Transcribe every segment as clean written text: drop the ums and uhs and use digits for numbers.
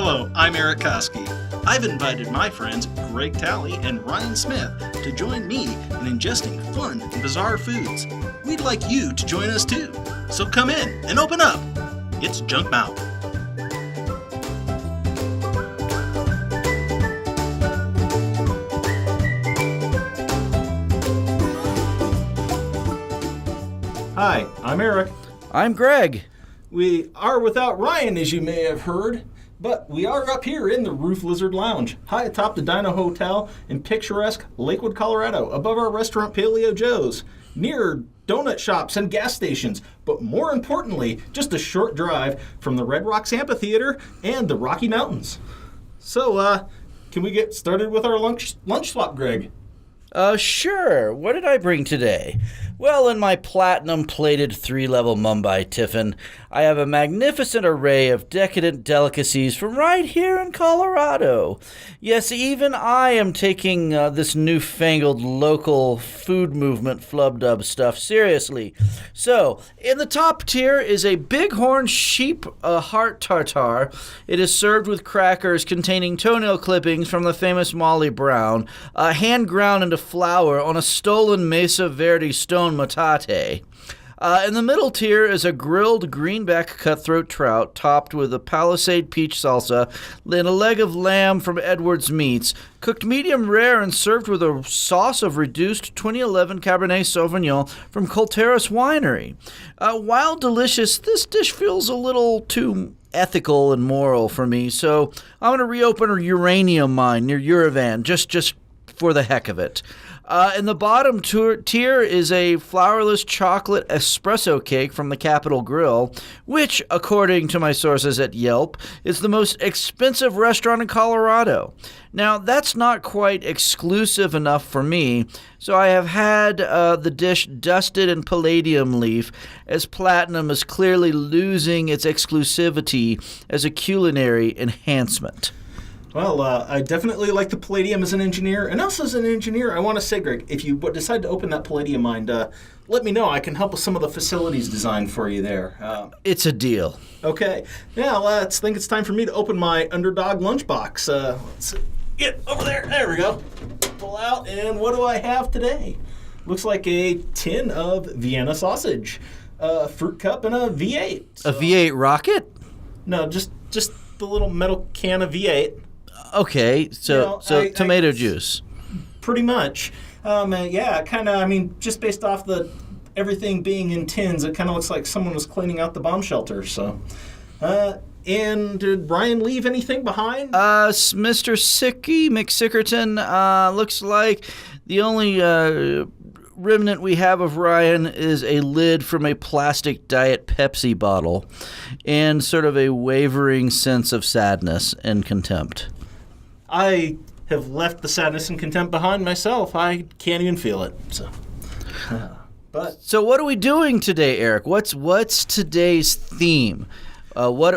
Hello, I'm Erik. I've invited my friends Greg Talley and Ryan Smith to join me in ingesting fun and bizarre foods. We'd like you to join us too. So come in and open up. It's Junkmouth. Hi, I'm Erik. I'm Greg. We are without Ryan, as you may have heard, but we are up here in the Roof Lizard Lounge, high atop the Dino Hotel in picturesque Lakewood, Colorado, above our restaurant Paleo Joe's, near donut shops and gas stations, but more importantly, just a short drive from the Red Rocks Amphitheater and the Rocky Mountains. So, can we get started with our lunch swap, Greg? Sure. What did I bring today? Well, in my platinum-plated 3-level Mumbai tiffin, I have a magnificent array of decadent delicacies from right here in Colorado. Yes, even I am taking this newfangled local food movement flub-dub stuff seriously. So, in the top tier is a bighorn sheep heart tartare. It is served with crackers containing toenail clippings from the famous Molly Brown, hand ground into flour on a stolen Mesa Verde stone matate. In the middle tier is a grilled greenback cutthroat trout topped with a Palisade peach salsa and a leg of lamb from Edwards Meats, cooked medium rare and served with a sauce of reduced 2011 Cabernet Sauvignon from Colteris Winery. While delicious, this dish feels a little too ethical and moral for me, so I'm going to reopen a uranium mine near Yerevan just for the heck of it. In the bottom tier is a flourless chocolate espresso cake from the Capitol Grill, which, according to my sources at Yelp, is the most expensive restaurant in Colorado. Now, that's not quite exclusive enough for me, so I have had the dish dusted in palladium leaf, as platinum is clearly losing its exclusivity as a culinary enhancement. Well, I definitely like the Palladium as an engineer. And also as an engineer, I want to say, Greg, if you decide to open that Palladium mine, let me know. I can help with some of the facilities design for you there. It's a deal. Okay. Now, I think it's time for me to open my Underdog lunchbox. Let's get over there. There we go. Pull out. And what do I have today? Looks like a tin of Vienna sausage, a fruit cup, and a V8. So, a V8 rocket? No, just the little metal can of V8. Okay, so tomato juice. Pretty much. Yeah, kind of, just based off everything being in tins, it kind of looks like someone was cleaning out the bomb shelter, so. And did Ryan leave anything behind? Mr. McSickerton, looks like the only remnant we have of Ryan is a lid from a plastic Diet Pepsi bottle and sort of a wavering sense of sadness and contempt. I have left the sadness and contempt behind myself. I can't even feel it. So what are we doing today, Erik? What's today's theme? What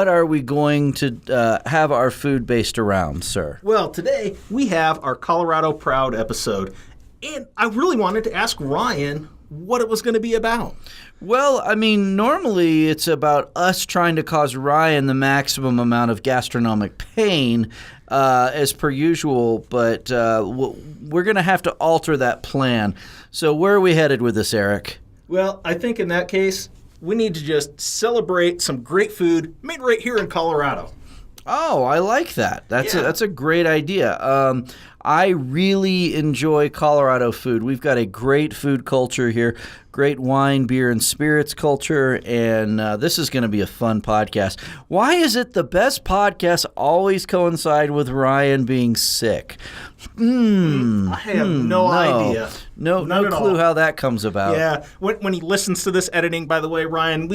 are we going to have our food based around, sir? Well, today we have our Colorado Proud episode, and I really wanted to ask Ryan what it was going to be about. Well, normally it's about us trying to cause Ryan the maximum amount of gastronomic pain, as per usual, but we're going to have to alter that plan. So where are we headed with this, Erik? Well, I think in that case, we need to just celebrate some great food made right here in Colorado. Oh, I like that. That's a great idea. I really enjoy Colorado food. We've got a great food culture here, great wine, beer, and spirits culture, and this is going to be a fun podcast. Why is it the best podcasts always coincide with Ryan being sick? I have no idea. No clue how that comes about. Yeah, when he listens to this editing, by the way, Ryan,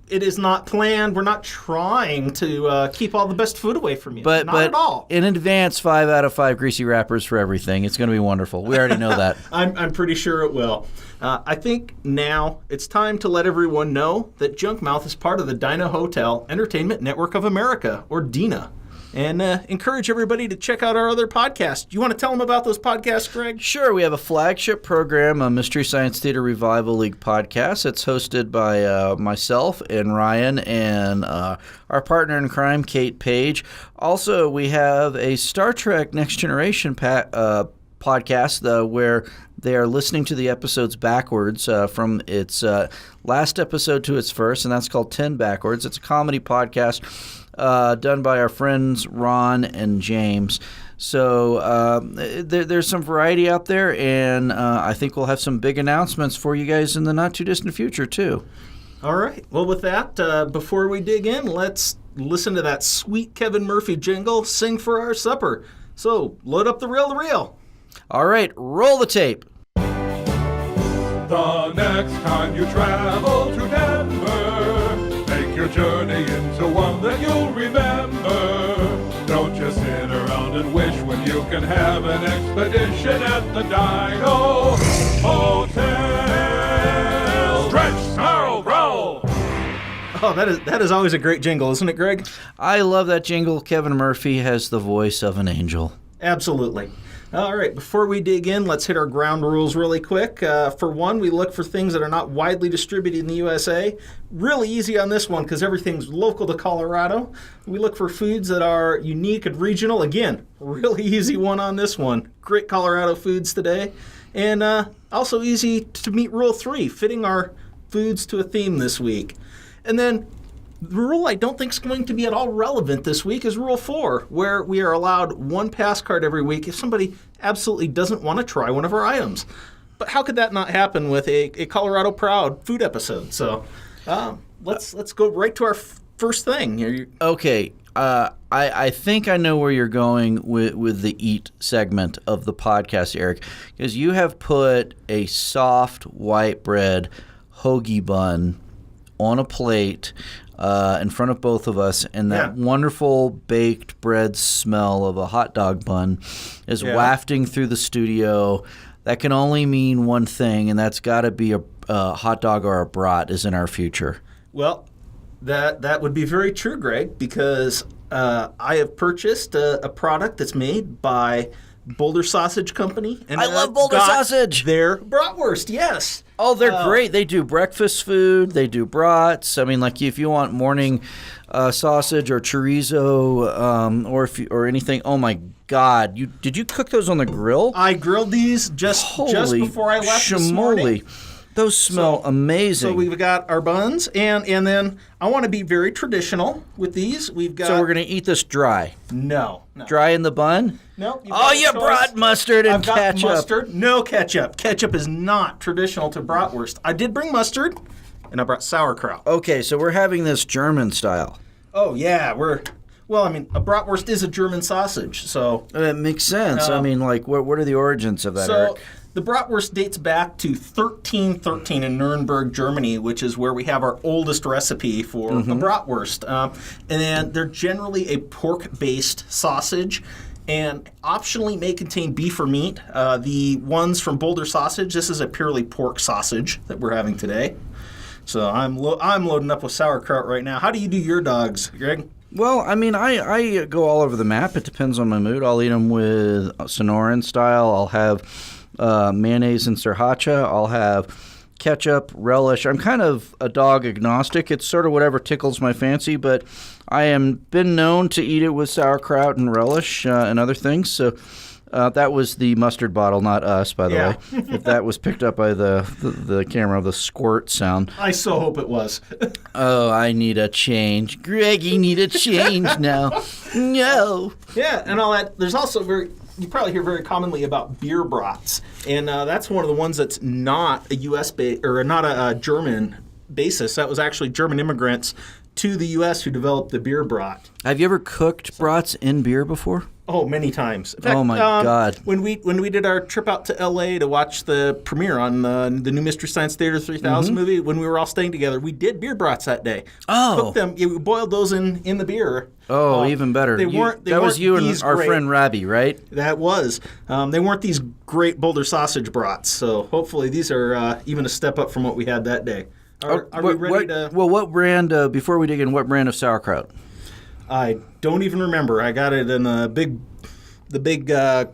it is not planned. We're not trying to keep all the best food away from you. Not at all. In advance, 5 out of 5 greasy wrappers for everything. It's going to be wonderful. We already know that. I'm pretty sure it will. I think now it's time to let everyone know that Junkmouth is part of the Dino Hotel Entertainment Network of America, or DINA. and encourage everybody to check out our other podcasts. Do you want to tell them about those podcasts, Greg? Sure. We have a flagship program, a Mystery Science Theater Revival League podcast. It's hosted by myself and Ryan and our partner in crime, Kate Page. Also, we have a Star Trek Next Generation podcast where they are listening to the episodes backwards from its last episode to its first, and that's called 10 Backwards. It's a comedy podcast done by our friends Ron and James. So there's some variety out there, and I think we'll have some big announcements for you guys in the not-too-distant future, too. All right. Well, with that, before we dig in, let's listen to that sweet Kevin Murphy jingle, Sing for Our Supper. So load up the reel. All right, roll the tape. The next time you travel to Denver, make your journey into one that you'll remember. Don't just sit around and wish when you can have an expedition at the Dino Hotel. Stretch, snarl, growl. Oh, that is always a great jingle, isn't it, Greg? I love that jingle. Kevin Murphy has the voice of an angel. Absolutely. All right, before we dig in, let's hit our ground rules really quick. For one, we look for things that are not widely distributed in the USA. Really easy on this one because everything's local to Colorado. We look for foods that are unique and regional. Again, really easy one on this one. Great Colorado foods today. And also easy to meet Rule 3, fitting our foods to a theme this week. And then the rule I don't think is going to be at all relevant this week is Rule 4, where we are allowed one pass card every week if somebody absolutely doesn't want to try one of our items. But how could that not happen with a Colorado Proud food episode? So let's go right to our first thing. Okay, I think I know where you're going with the eat segment of the podcast, Eric, because you have put a soft white bread hoagie bun on a plate in front of both of us, and that wonderful baked bread smell of a hot dog bun is wafting through the studio. That can only mean one thing, and that's got to be a hot dog or a brat is in our future. Well, that would be very true, Greg, because I have purchased a product that's made by Boulder Sausage Company. And I love Boulder Sausage. Their bratwurst, yes. Oh, they're great. They do breakfast food. They do brats. I mean, like if you want morning sausage or chorizo or anything. Oh my God! Did you cook those on the grill? I grilled these just before I left this morning. Those smell amazing. So we've got our buns, and then I want to be very traditional with these. We've got. So we're going to eat this dry. No. Dry in the bun? No. Oh, you brought mustard and I've got ketchup. Mustard. No ketchup. Ketchup is not traditional to bratwurst. I did bring mustard, and I brought sauerkraut. Okay, so we're having this German style. Oh yeah, Well, I mean, a bratwurst is a German sausage, so. It makes sense. I mean, like, what are the origins of that, Eric? The bratwurst dates back to 1313 in Nuremberg, Germany, which is where we have our oldest recipe for a bratwurst. And then they're generally a pork-based sausage and optionally may contain beef or meat. The ones from Boulder Sausage, this is a purely pork sausage that we're having today. So I'm loading up with sauerkraut right now. How do you do your dogs, Greg? Well, I mean, I go all over the map. It depends on my mood. I'll eat them with Sonoran style. I'll have mayonnaise and sriracha. I'll have ketchup, relish. I'm kind of a dog agnostic. It's sort of whatever tickles my fancy, but I am been known to eat it with sauerkraut and relish and other things. So that was the mustard bottle, not us, by the way. If that was picked up by the camera, the squirt sound. I so hope it was. Oh, I need a change. Greggy need a change now. No. Yeah, and all that. There's also you probably hear very commonly about beer brats, and that's one of the ones that's not a U.S. or not a German basis. That was actually German immigrants to the U.S. who developed the beer brat. Have you ever cooked brats in beer before? Oh, many times. In fact, oh my God! When we did our trip out to L.A. to watch the premiere on the new Mystery Science Theater 3000 movie, when we were all staying together, we did beer brats that day. Oh, cooked them. Yeah, we boiled those in the beer. Oh, even better. That was you and our friend Rabbi, right? That was. They weren't these great Boulder Sausage brats, so hopefully these are even a step up from what we had that day. Are we ready to... Well, what brand, before we dig in, what brand of sauerkraut? I don't even remember. I got it in the big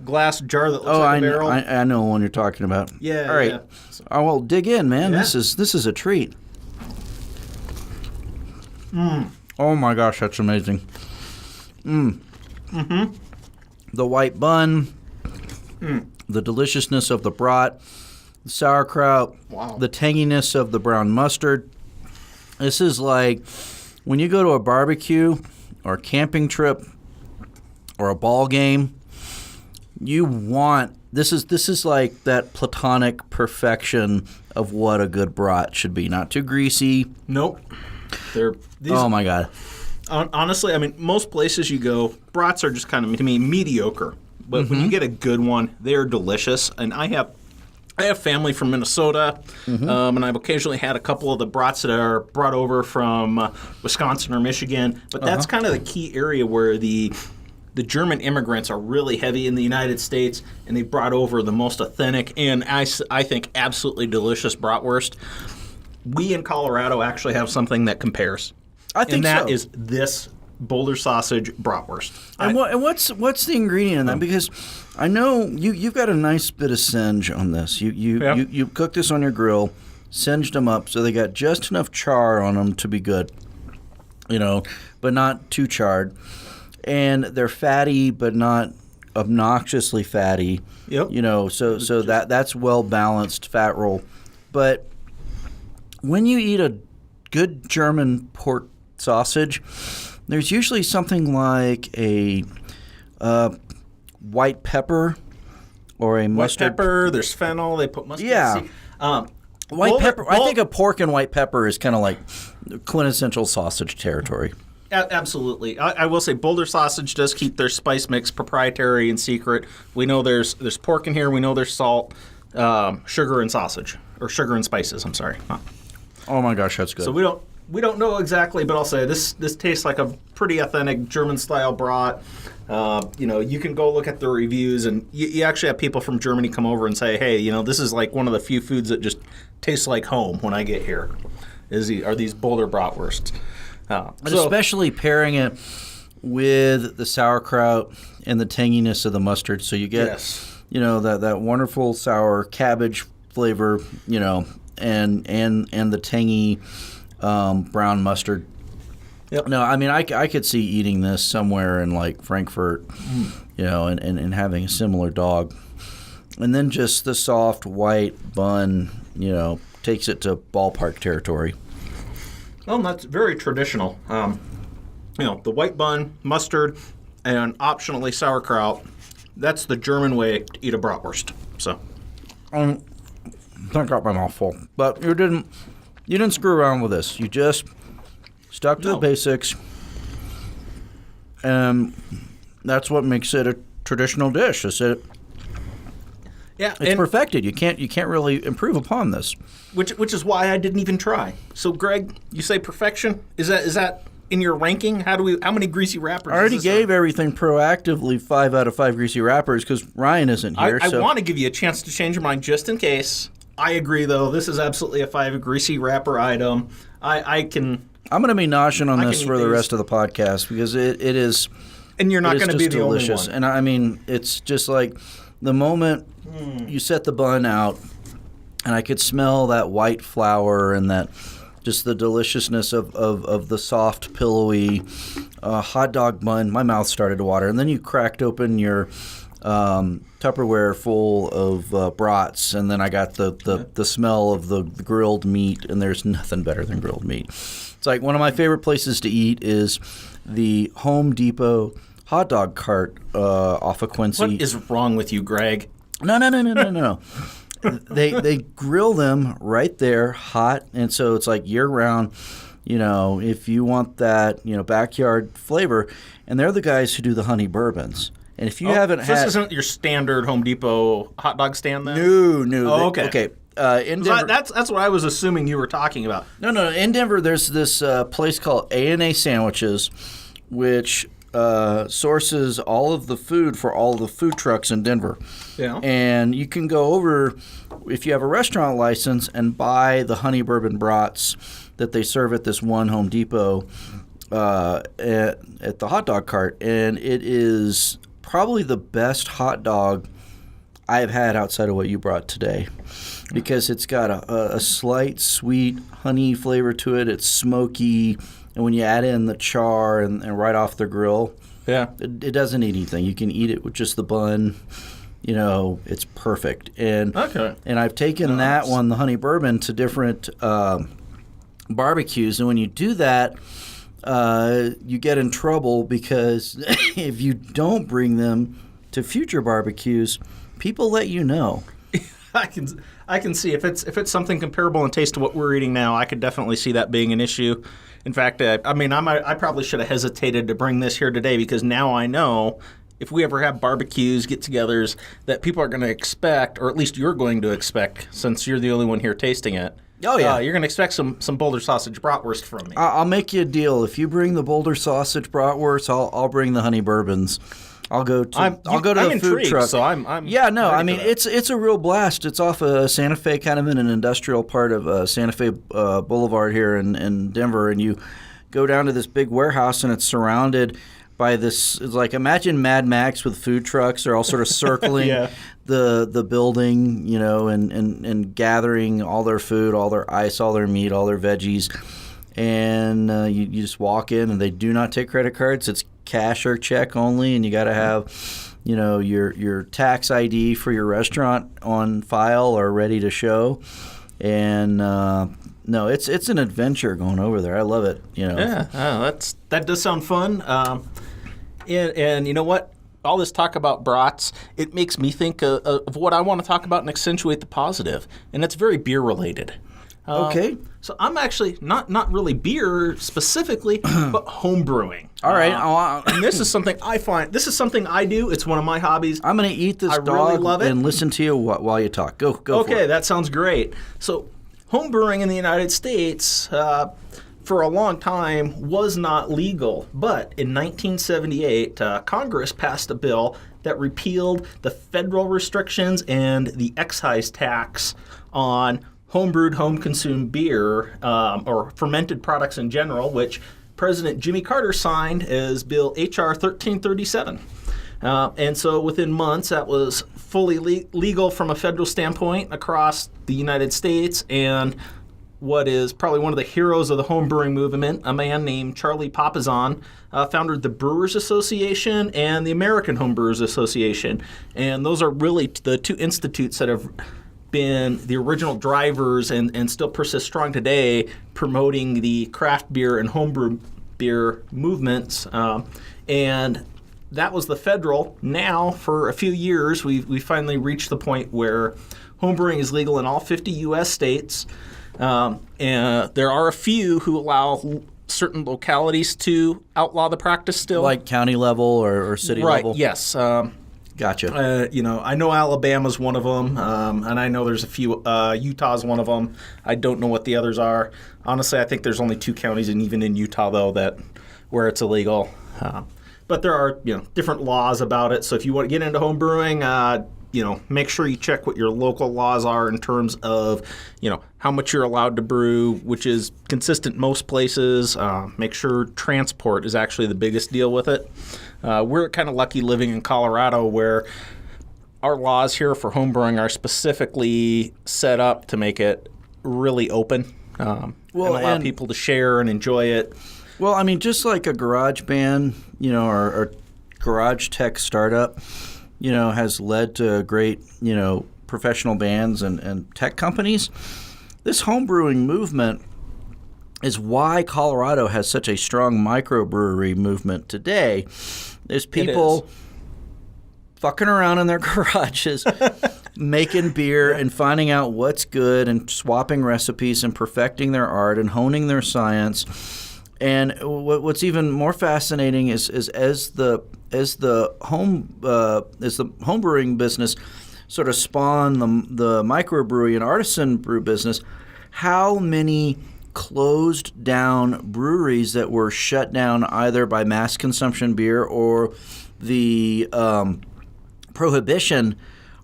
glass jar that looks like a barrel. I know one you're talking about. Yeah. All right. Yeah. Oh, well, dig in, man. Yeah. This is a treat. Oh my gosh, that's amazing. The white bun, the deliciousness of the brat, the sauerkraut, Wow. the tanginess of the brown mustard. This is like when you go to a barbecue or a camping trip or a ball game, you want this is like that platonic perfection of what a good brat should be. Not too greasy. Nope. Oh my god. Honestly, I mean, most places you go, brats are just kind of, to me, mediocre. But when you get a good one, they're delicious. And I have family from Minnesota, and I've occasionally had a couple of the brats that are brought over from Wisconsin or Michigan. But that's kind of the key area where the German immigrants are really heavy in the United States, and they brought over the most authentic and I think absolutely delicious bratwurst. We in Colorado actually have something that compares. I think and that so. is this Boulder Sausage bratwurst. And what's the ingredient in that? Because I know you've got a nice bit of singe on this. You cooked this on your grill, singed them up so they got just enough char on them to be good, but not too charred. And they're fatty, but not obnoxiously fatty. Yep. So that's well balanced fat roll. But when you eat a good German pork sausage, there's usually something like a white pepper or a mustard. White pepper, there's fennel, they put mustard Yeah. seed. White pepper. I think a pork and white pepper is kind of like quintessential sausage territory. Absolutely. I will say Boulder Sausage does keep their spice mix proprietary and secret. We know there's pork in here. We know there's salt, sugar, and sausage. Or sugar and spices, I'm sorry. Oh my gosh, that's good. So we don't know exactly, but I'll say this tastes like a pretty authentic German-style brat. You can go look at the reviews, and you actually have people from Germany come over and say, hey, this is like one of the few foods that just tastes like home when I get here, are these Boulder bratwursts. Especially pairing it with the sauerkraut and the tanginess of the mustard. So you get, that wonderful sour cabbage flavor, and the tangy brown mustard. Yep. No, I mean, I could see eating this somewhere in like Frankfurt, and having a similar dog. And then just the soft white bun, takes it to ballpark territory. Well, that's very traditional. The white bun, mustard, and optionally sauerkraut. That's the German way to eat a bratwurst. So, I got my mouth full, but you didn't screw around with this. You just stuck to the basics, and that's what makes it a traditional dish. It's perfected. You can't really improve upon this. Which is why I didn't even try. So, Greg, you say perfection? Is that in your ranking? How many greasy wrappers? I already gave everything proactively 5 out of 5 greasy wrappers because Ryan isn't here. I want to give you a chance to change your mind just in case. I agree, though. This is absolutely a 5 greasy wrapper item. I'm going to be noshing on this for the rest of the podcast because it is. And you're not going to be the delicious. only one. And I mean, it's just like the moment you set the bun out, and I could smell that white flour and that just the deliciousness of the soft, pillowy hot dog bun. My mouth started to water. And then you cracked open your Tupperware full of brats, and then I got the smell of the grilled meat, and there's nothing better than grilled meat. It's like one of my favorite places to eat is the Home Depot hot dog cart off of Quincy. What is wrong with you, Greg? No. They grill them right there, hot, and so it's like year round. If you want that, backyard flavor, and they're the guys who do the honey bourbons. And if you haven't had, this isn't your standard Home Depot hot dog stand, then? No. Oh, okay. Okay. In Denver, that's what I was assuming you were talking about. No. In Denver, there's this place called A&A Sandwiches, which sources all of the food for all of the food trucks in Denver. Yeah. And you can go over, if you have a restaurant license, and buy the honey bourbon brats that they serve at this one Home Depot at the hot dog cart, and it is probably the best hot dog I've had outside of what you brought today, because it's got a slight sweet honey flavor to it. It's smoky, and when you add in the char and right off the grill, it doesn't need anything. You can eat it with just the bun. It's perfect. And I've taken that one, the honey bourbon, to different barbecues, and when you do that, you get in trouble, because if you don't bring them to future barbecues, people let you know. I can see if it's something comparable in taste to what we're eating now, I could definitely see that being an issue. In fact, I probably should have hesitated to bring this here today, because now I know if we ever have barbecues, get-togethers, that people are going to expect, or at least you're going to expect, since you're the only one here tasting it. Oh, yeah. You're going to expect some Boulder Sausage bratwurst from me. I'll make you a deal. If you bring the Boulder Sausage bratwurst, I'll bring the honey bourbons. I'll go to the food truck. So I'm yeah, no, I mean it's a real blast. It's off of Santa Fe, kind of in an industrial part of Santa Fe Boulevard here in Denver, and you go down to this big warehouse, and it's surrounded by this. It's like, imagine Mad Max with food trucks. They're all sort of circling the building, and gathering all their food, all their ice, all their meat, all their veggies. And you just walk in, and they do not take credit cards. It's cash or check only, and you got to have, your tax ID for your restaurant on file or ready to show. And no, it's an adventure going over there. I love it. Yeah, that does sound fun. And you know what? All this talk about brats, it makes me think of what I want to talk about and accentuate the positive, and it's very beer related. Okay. So I'm actually not really beer specifically, but home brewing. All right. And this is something I do. It's one of my hobbies. I'm going to eat this dog really love it. and listen to you while you talk. Go for it. Okay, that sounds great. So home brewing in the United States for a long time was not legal. But in 1978, Congress passed a bill that repealed the federal restrictions and the excise tax on homebrewed, home-consumed beer, or fermented products in general, which President Jimmy Carter signed as Bill H.R. 1337. And so within months, that was fully legal from a federal standpoint across the United States. And what is probably one of the heroes of the homebrewing movement, a man named Charlie Papazan, founded the Brewers Association and the American Homebrewers Association. And those are really the two institutes that have been the original drivers and still persist strong today, promoting the craft beer and homebrew beer movements. And that was the federal. Now, for a few years, we finally reached the point where homebrewing is legal in all 50 U.S. states. And there are a few who allow certain localities to outlaw the practice still. Like county level or city level? Right, yes. Gotcha. I know Alabama's one of them, and I know there's a few. Utah's one of them. I don't know what the others are. Honestly, I think there's only 2 counties, and even in Utah, though, where it's illegal. But there are, different laws about it. So if you want to get into home brewing, make sure you check what your local laws are in terms of, how much you're allowed to brew, which is consistent most places. Make sure transport is actually the biggest deal with it. We're kind of lucky living in Colorado, where our laws here for homebrewing are specifically set up to make it really open and allow people to share and enjoy it. Well, I mean, just like a garage band, or garage tech startup, has led to great, professional bands and tech companies. This homebrewing movement is why Colorado has such a strong microbrewery movement today. There's people fucking around in their garages, making beer and finding out what's good and swapping recipes and perfecting their art and honing their science. And what's even more fascinating is as the homebrewing business sort of spawned the microbrewery and artisan brew business, how many closed down breweries that were shut down either by mass consumption beer or the prohibition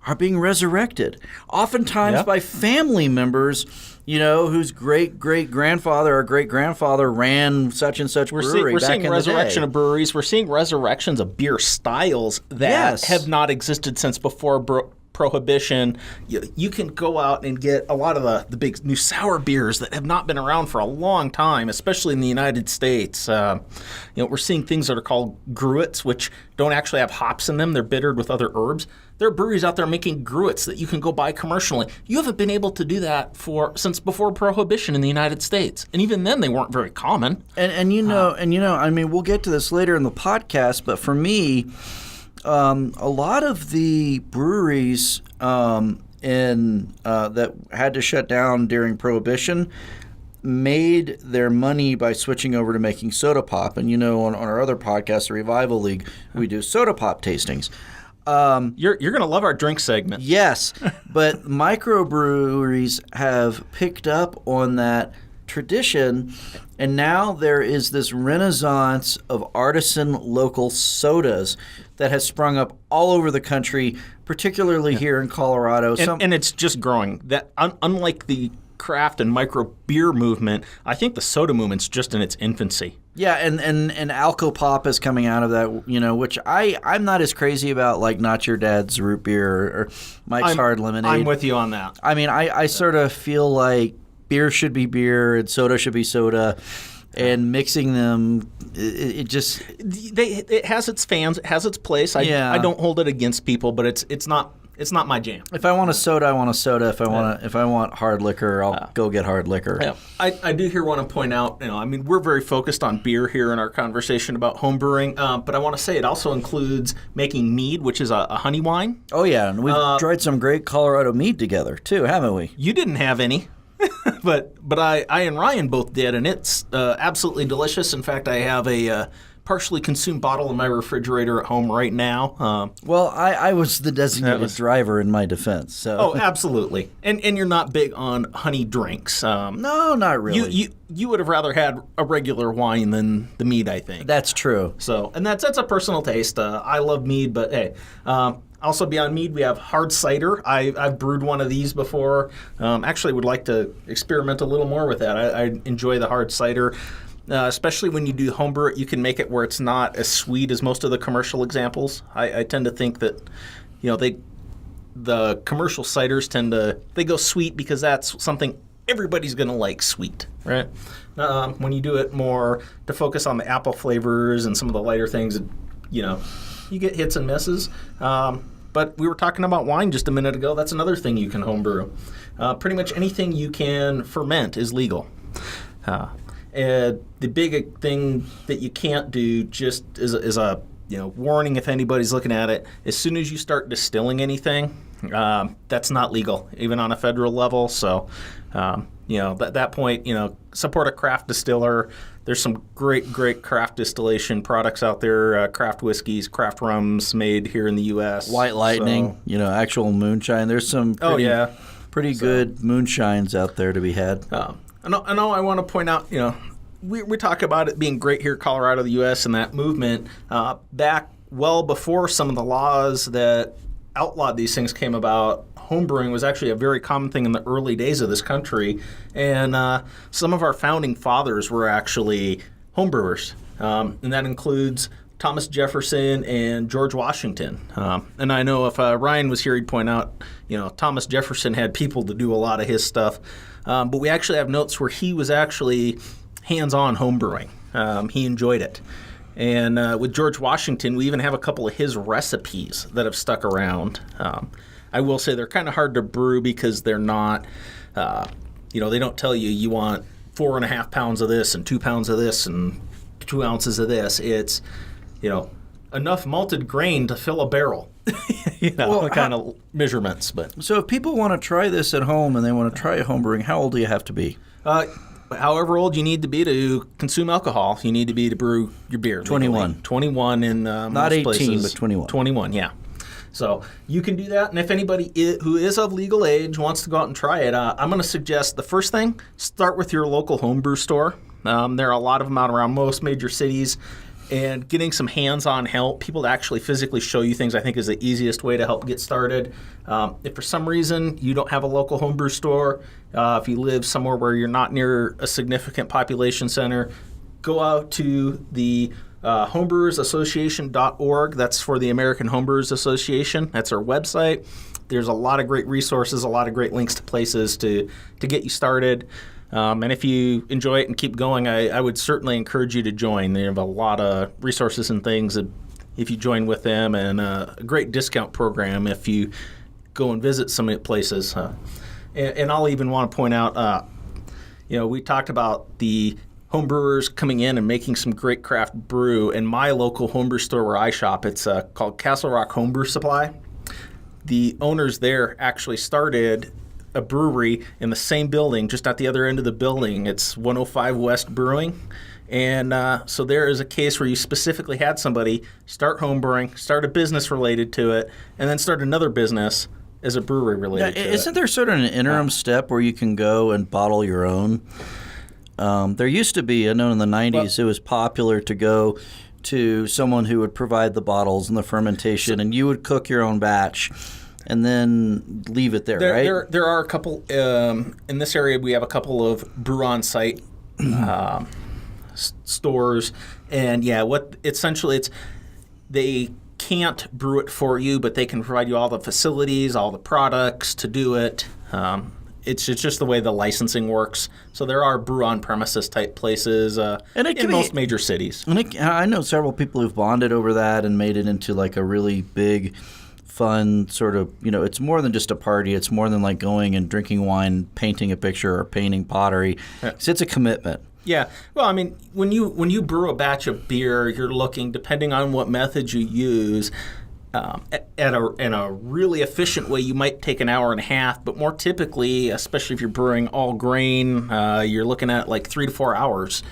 are being resurrected, oftentimes by family members, whose great-great-grandfather or great-grandfather ran such and such brewery we're back seeing in resurrection the day. of breweries. We're seeing resurrections of beer styles that have not existed since before Prohibition. You can go out and get a lot of the big new sour beers that have not been around for a long time, especially in the United States. We're seeing things that are called gruits, which don't actually have hops in them. They're bittered with other herbs. There are breweries out there making gruits that you can go buy commercially. You haven't been able to do that since before Prohibition in the United States, and even then they weren't very common. I mean, we'll get to this later in the podcast, but for me, a lot of the breweries that had to shut down during Prohibition made their money by switching over to making soda pop. And on our other podcast, the Revival League, we do soda pop tastings. You're going to love our drink segment. Yes, but microbreweries have picked up on that tradition, and now there is this renaissance of artisan local sodas that has sprung up all over the country, particularly here in Colorado. And it's just growing. That unlike the craft and micro beer movement, I think the soda movement's just in its infancy. Yeah, and Alcopop is coming out of that, which I'm not as crazy about, like Not Your Dad's Root Beer or Mike's Hard Lemonade. I'm with you on that. I mean, I sort of feel like beer should be beer and soda should be soda, and mixing them, it has its fans, it has its place. I don't hold it against people, but it's not my jam. If I want a soda, I want a soda. If I want hard liquor, I'll go get hard liquor. Yeah. I do want to point out, we're very focused on beer here in our conversation about homebrewing, but I want to say it also includes making mead, which is a honey wine. Oh yeah, and we've tried some great Colorado mead together too, haven't we? You didn't have any. But I and Ryan both did, and it's absolutely delicious. In fact, I have a partially consumed bottle in my refrigerator at home right now. Well, I was the designated driver in my defense. So. Oh, absolutely. And you're not big on honey drinks. No, not really. You would have rather had a regular wine than the mead, I think. That's true. So, and that's a personal taste. I love mead, but hey. Also beyond mead, we have hard cider. I've brewed one of these before. Actually would like to experiment a little more with that. I enjoy the hard cider. Especially when you do homebrew it, you can make it where it's not as sweet as most of the commercial examples. I tend to think that, the commercial ciders they go sweet because that's something everybody's going to like sweet, right? When you do it more to focus on the apple flavors and some of the lighter things, you get hits and misses. But we were talking about wine just a minute ago. That's another thing you can homebrew. Pretty much anything you can ferment is legal. The big thing that you can't do, just is a warning if anybody's looking at it, as soon as you start distilling anything, that's not legal, even on a federal level. So, at that point, support a craft distiller. There's some great craft distillation products out there, craft whiskeys, craft rums made here in the U.S. White Lightning, actual moonshine. There's some pretty good moonshines out there to be had. I want to point out, we talk about it being great here in Colorado, the U.S., and that movement back well before some of the laws that outlawed these things came about. Homebrewing was actually a very common thing in the early days of this country, and some of our founding fathers were actually homebrewers, and that includes Thomas Jefferson and George Washington. And I know if Ryan was here, he'd point out, Thomas Jefferson had people to do a lot of his stuff, but we actually have notes where he was actually hands-on homebrewing. He enjoyed it. And with George Washington, we even have a couple of his recipes that have stuck around. I will say they're kind of hard to brew because they're not, they don't tell you want 4.5 pounds of this and 2 pounds of this and 2 ounces of this. It's, enough malted grain to fill a barrel, kind of measurements. But so if people want to try this at home and they want to try homebrewing, how old do you have to be? However old you need to be to consume alcohol, you need to be to brew your beer. 21. Legally. 21 in not most 18, places. but 21. 21, yeah. So you can do that, and if anybody who is of legal age wants to go out and try it, I'm going to suggest the first thing, start with your local homebrew store. There are a lot of them out around most major cities. And getting some hands-on help, people to actually physically show you things, I think is the easiest way to help get started. If for some reason you don't have a local homebrew store, if you live somewhere where you're not near a significant population center, go out to the homebrewersassociation.org. That's for the American Homebrewers Association. That's our website. There's a lot of great resources, a lot of great links to places to get you started. And if you enjoy it and keep going, I would certainly encourage you to join. They have a lot of resources and things if you join with them, and a great discount program if you go and visit some of the places. And I'll even want to point out, we talked about the homebrewers coming in and making some great craft brew. In my local homebrew store where I shop, it's called Castle Rock Homebrew Supply. The owners there actually started a brewery in the same building, just at the other end of the building. It's 105 West Brewing. And so there is a case where you specifically had somebody start homebrewing, start a business related to it, and then start another business as a brewery related to it. Isn't there sort of an interim step where you can go and bottle your own? There used to be, I know in the 90s, it was popular to go to someone who would provide the bottles and the fermentation, and you would cook your own batch and then leave it there, right? There are a couple, in this area we have a couple of brew on-site stores, and essentially they can't brew it for you, but they can provide you all the facilities, all the products to do it. It's just the way the licensing works. So there are brew on-premises type places in most major cities. And I know several people who've bonded over that and made it into like a really big, fun sort of, it's more than just a party. It's more than like going and drinking wine, painting a picture, or painting pottery. Yeah. It's a commitment. Yeah. Well, I mean, when you brew a batch of beer, you're looking, depending on what method you use, in a really efficient way, you might take an hour and a half, but more typically, especially if you're brewing all grain, you're looking at like 3 to 4 hours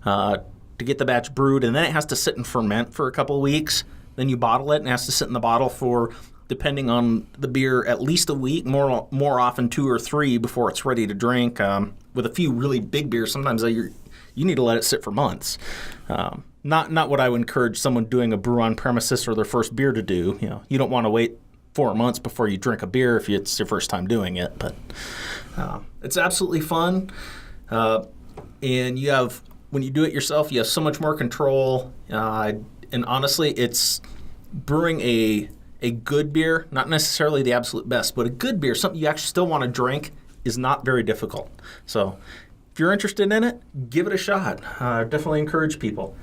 to get the batch brewed, and then it has to sit and ferment for a couple of weeks. Then you bottle it, and it has to sit in the bottle for, depending on the beer, at least a week, more often 2 or 3 before it's ready to drink. With a few really big beers, sometimes you need to let it sit for months. Not what I would encourage someone doing a brew on premises or their first beer to do. You don't want to wait 4 months before you drink a beer if it's your first time doing it. But it's absolutely fun, and when you do it yourself, you have so much more control. And honestly, it's brewing a good beer, not necessarily the absolute best, but a good beer, something you actually still want to drink, is not very difficult. So if you're interested in it, give it a shot. Definitely encourage people.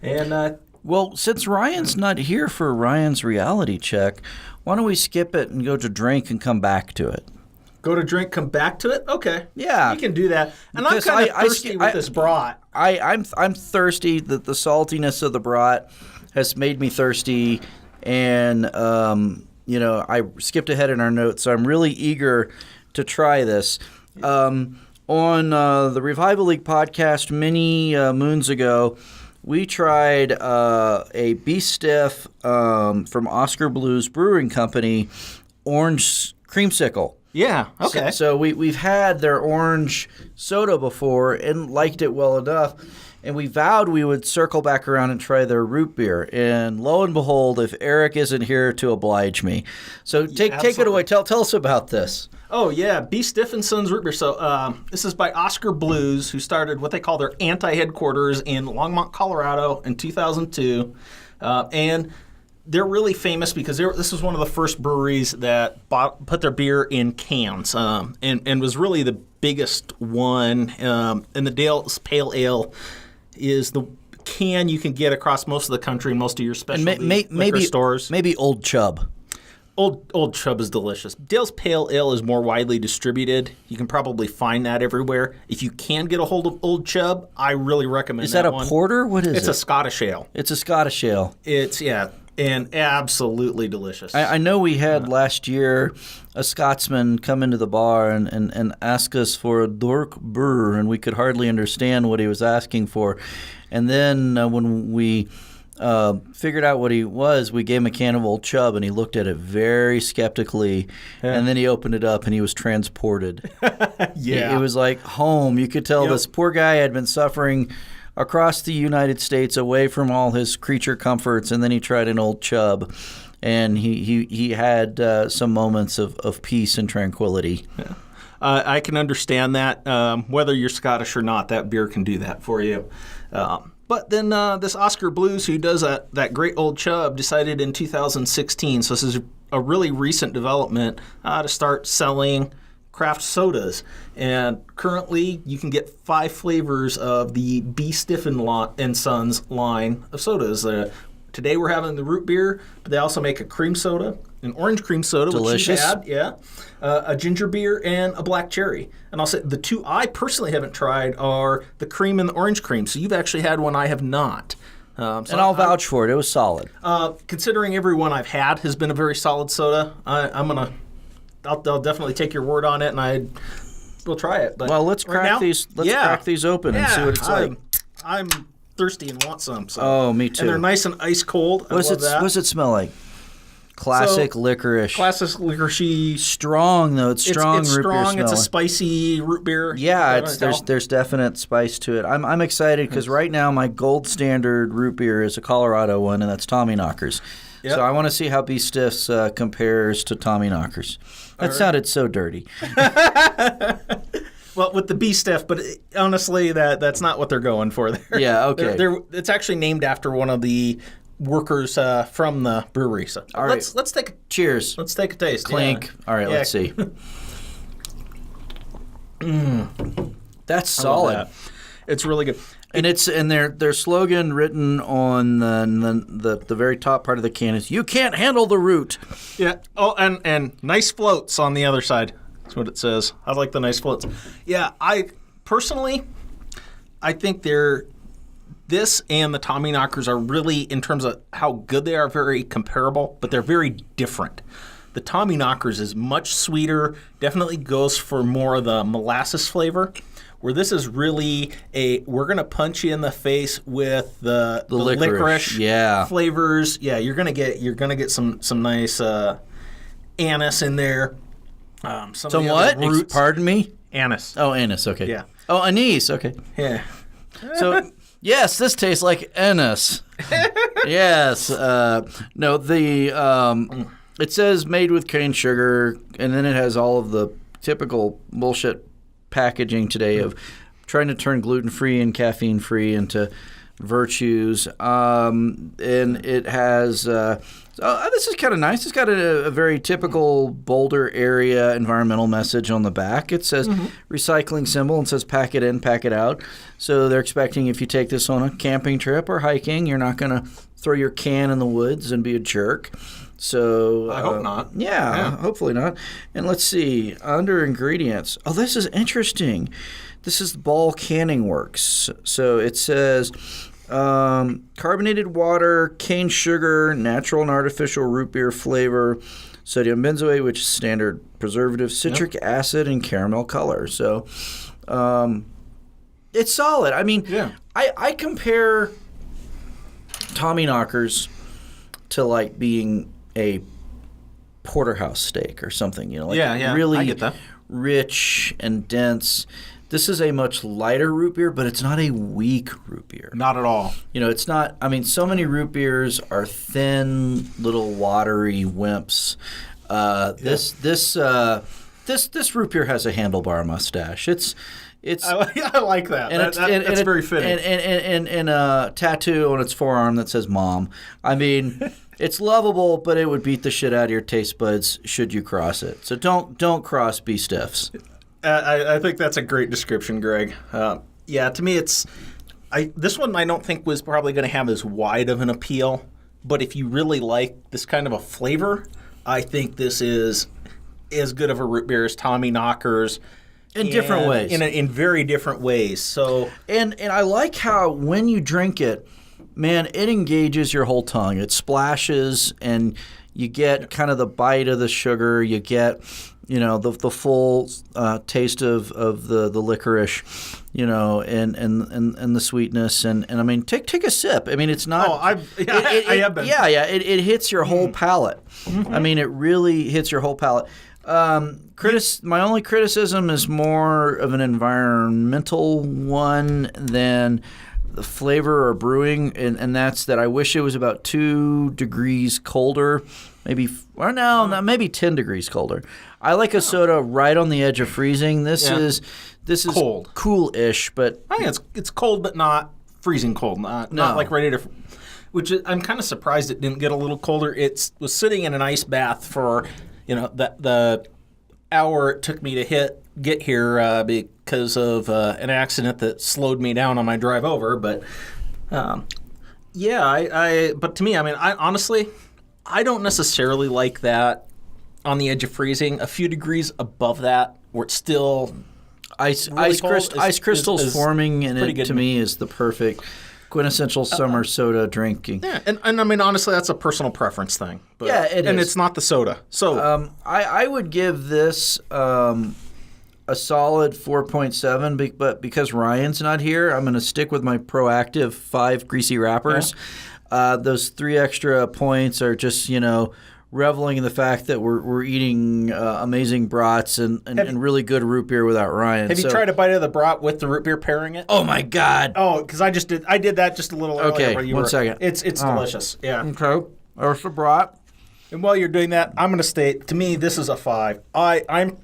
And well, since Ryan's not here for Ryan's reality check, why don't we skip it and go to drink and come back to it? Go to drink, come back to it? Okay. Yeah. You can do that. And because I'm kind of thirsty with this brat. I'm thirsty. The saltiness of the brat has made me thirsty. And, I skipped ahead in our notes, so I'm really eager to try this. On the Revival League podcast many moons ago, we tried a beef stiff from Oskar Blues Brewing Company, orange creamsicle. Yeah, okay. So we've had their orange soda before and liked it well enough, and we vowed we would circle back around and try their root beer. And lo and behold, if Erik isn't here to oblige me. So take it away. Tell us about this. Oh, yeah, Beef Stiff & Sons root beer. So this is by Oskar Blues, who started what they call their anti-headquarters in Longmont, Colorado in 2002. And they're really famous because this was one of the first breweries that put their beer in cans, and was really the biggest one. And the Dale's Pale Ale is the can you can get across most of the country, most of your specialty liquor stores. Maybe Old Chub. Old Chub is delicious. Dale's Pale Ale is more widely distributed. You can probably find that everywhere. If you can get a hold of Old Chub, I really recommend that one. Is that a porter? What is it? It's a Scottish ale. It's a Scottish ale. And absolutely delicious. I know we had last year a Scotsman come into the bar and ask us for a Dork Burr, and we could hardly understand what he was asking for. And then when we figured out what he was, we gave him a can of Old Chub, and he looked at it very skeptically, and then he opened it up, and he was transported. Yeah. It was like home. You could tell this poor guy had been suffering across the United States away from all his creature comforts, and then he tried an old chub. And he had some moments of peace and tranquility. Yeah. I can understand that. Whether you're Scottish or not, that beer can do that for you. But then this Oskar Blues, who does that great old chub, decided in 2016, so this is a really recent development, to start selling craft sodas. And currently, you can get 5 flavors of the B. Stiffen and Sons line of sodas. Today we're having the root beer, but they also make a cream soda, an orange cream soda, delicious. Which you've had, a ginger beer, and a black cherry. And I'll say the 2 I personally haven't tried are the cream and the orange cream. So you've actually had one I have not. And I'll vouch for it. It was solid. Considering every one I've had has been a very solid soda, I'll definitely take your word on it, and we'll try it. But well, let's crack these. Let's crack these open and see what it's like. I'm thirsty and want some. So. Oh, me too. And they're nice and ice cold. What does it smell like? Classic licorice. Classic licorice. Strong though. It's strong. It's root strong. beer It's a smell. spicy root beer. Yeah, there's definite spice to it. I'm excited because right now my gold standard root beer is a Colorado one, and that's Tommyknockers. Yep. So I want to see how B. Stiff's compares to Tommyknockers. That sounded so dirty. Well, with the B. Stiff, but honestly, that's not what they're going for there. Yeah, okay. It's actually named after one of the workers from the brewery. So all right. Let's take a cheers. Let's take a taste. Clink. Yeah. All right, let's see. That's solid. That. It's really good. And their slogan written on the very top part of the can is "You can't handle the root." Yeah. Oh, and nice floats on the other side. That's what it says. I like the nice floats. Yeah, I think this and the Tommyknockers are really, in terms of how good they are, very comparable, but they're very different. The Tommyknockers is much sweeter, definitely goes for more of the molasses flavor, where this is really we're going to punch you in the face with the licorice flavors. Yeah, you're going to get some nice anise in there. Some what? Pardon me? Anise. Oh, anise. Okay. Yeah. Oh, anise. Okay. Yeah. So, yes, this tastes like anise. Yes. No, it says made with cane sugar, and then it has all of the typical bullshit packaging today of trying to turn gluten-free and caffeine-free into virtues. And it has this is kind of nice. It's got a very typical Boulder area environmental message on the back. It says recycling symbol and says pack it in, pack it out. So they're expecting if you take this on a camping trip or hiking, you're not going to throw your can in the woods and be a jerk. So I hope not. Yeah, hopefully not. And let's see, under ingredients. Oh, this is interesting. This is Ball Canning Works. So it says carbonated water, cane sugar, natural and artificial root beer flavor, sodium benzoate, which is standard preservative, citric acid, and caramel color. So it's solid. I mean, I compare Tommyknockers to like being a porterhouse steak or something, really I get that. Rich and dense. This is a much lighter root beer, but it's not a weak root beer. Not at all. It's not. I mean, so many root beers are thin, little watery wimps. This root beer has a handlebar mustache. It's. I like that. That's very fitting. And a tattoo on its forearm that says "Mom." I mean, it's lovable, but it would beat the shit out of your taste buds should you cross it. So don't cross B. Stiffs. I think that's a great description, Greg. To me, this one I don't think was probably going to have as wide of an appeal. But if you really like this kind of a flavor, I think this is as good of a root beer as Tommyknockers. In different ways. In very different ways. So and I like how when you drink it, man, it engages your whole tongue. It splashes, and you get kind of the bite of the sugar. You get, the full taste of the licorice, and the sweetness. And I mean, take a sip. I mean, it's not. Oh, I have been. Yeah. It hits your whole palate. Mm-hmm. I mean, it really hits your whole palate. My only criticism is more of an environmental one than flavor or brewing, and that's that I wish it was about 2 degrees colder, maybe 10 degrees colder. I like a soda right on the edge of freezing. This is Cold. Cool-ish, but I think it's cold, but not freezing cold. Not like ready to. I'm kind of surprised it didn't get a little colder. It was sitting in an ice bath for, the hour it took me to get here because of an accident that slowed me down on my drive over. But but to me, I honestly, I don't necessarily like that on the edge of freezing. A few degrees above that, where it's still ice cold crystals is forming in it good to me is the perfect quintessential summer soda drinking. Yeah, and honestly, that's a personal preference thing. But, yeah, it and is. it's not the soda. So I would give this a solid 4.7, but because Ryan's not here, I'm going to stick with my proactive 5 greasy wrappers. Yeah. Those 3 extra points are just, reveling in the fact that we're eating amazing brats and really good root beer without Ryan. Have you tried a bite of the brat with the root beer pairing it? Oh my God! Oh, because I did that just a little earlier. Okay, one second. It's delicious. Yeah. Okay, there's the brat. And while you're doing that, I'm going to state, to me, this is a 5. I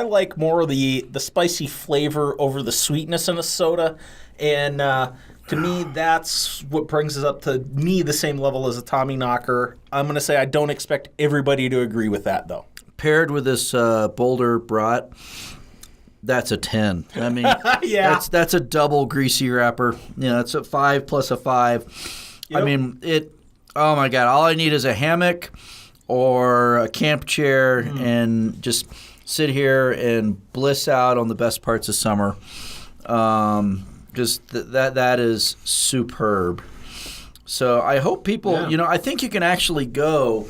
like more of the spicy flavor over the sweetness in a soda, and to me, that's what brings us up to me the same level as a Tommy Knocker. I'm going to say I don't expect everybody to agree with that, though. Paired with this Boulder brat, that's a 10. I mean, yeah. that's a double greasy wrapper. It's a 5 plus a 5. Yep. I mean, oh my God, all I need is a hammock or a camp chair and just sit here and bliss out on the best parts of summer. Just that is superb. So I hope people, I think you can actually go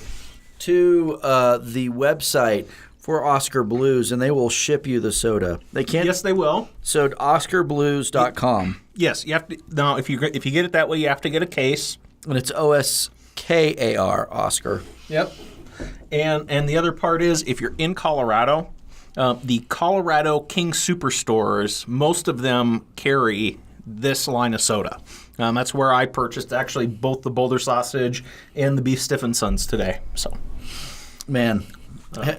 to the website for Oskar Blues and they will ship you the soda. They can't. Yes, they will. So OskarBlues.com. Yes, you have to. Now, if you get it that way, you have to get a case. And it's OSKAR, Oskar. Yep. And the other part is, if you're in Colorado, the Colorado King Superstores, most of them carry this line of soda. That's where I purchased actually both the Boulder Sausage and the Beef Stiff and Sons today. So, man,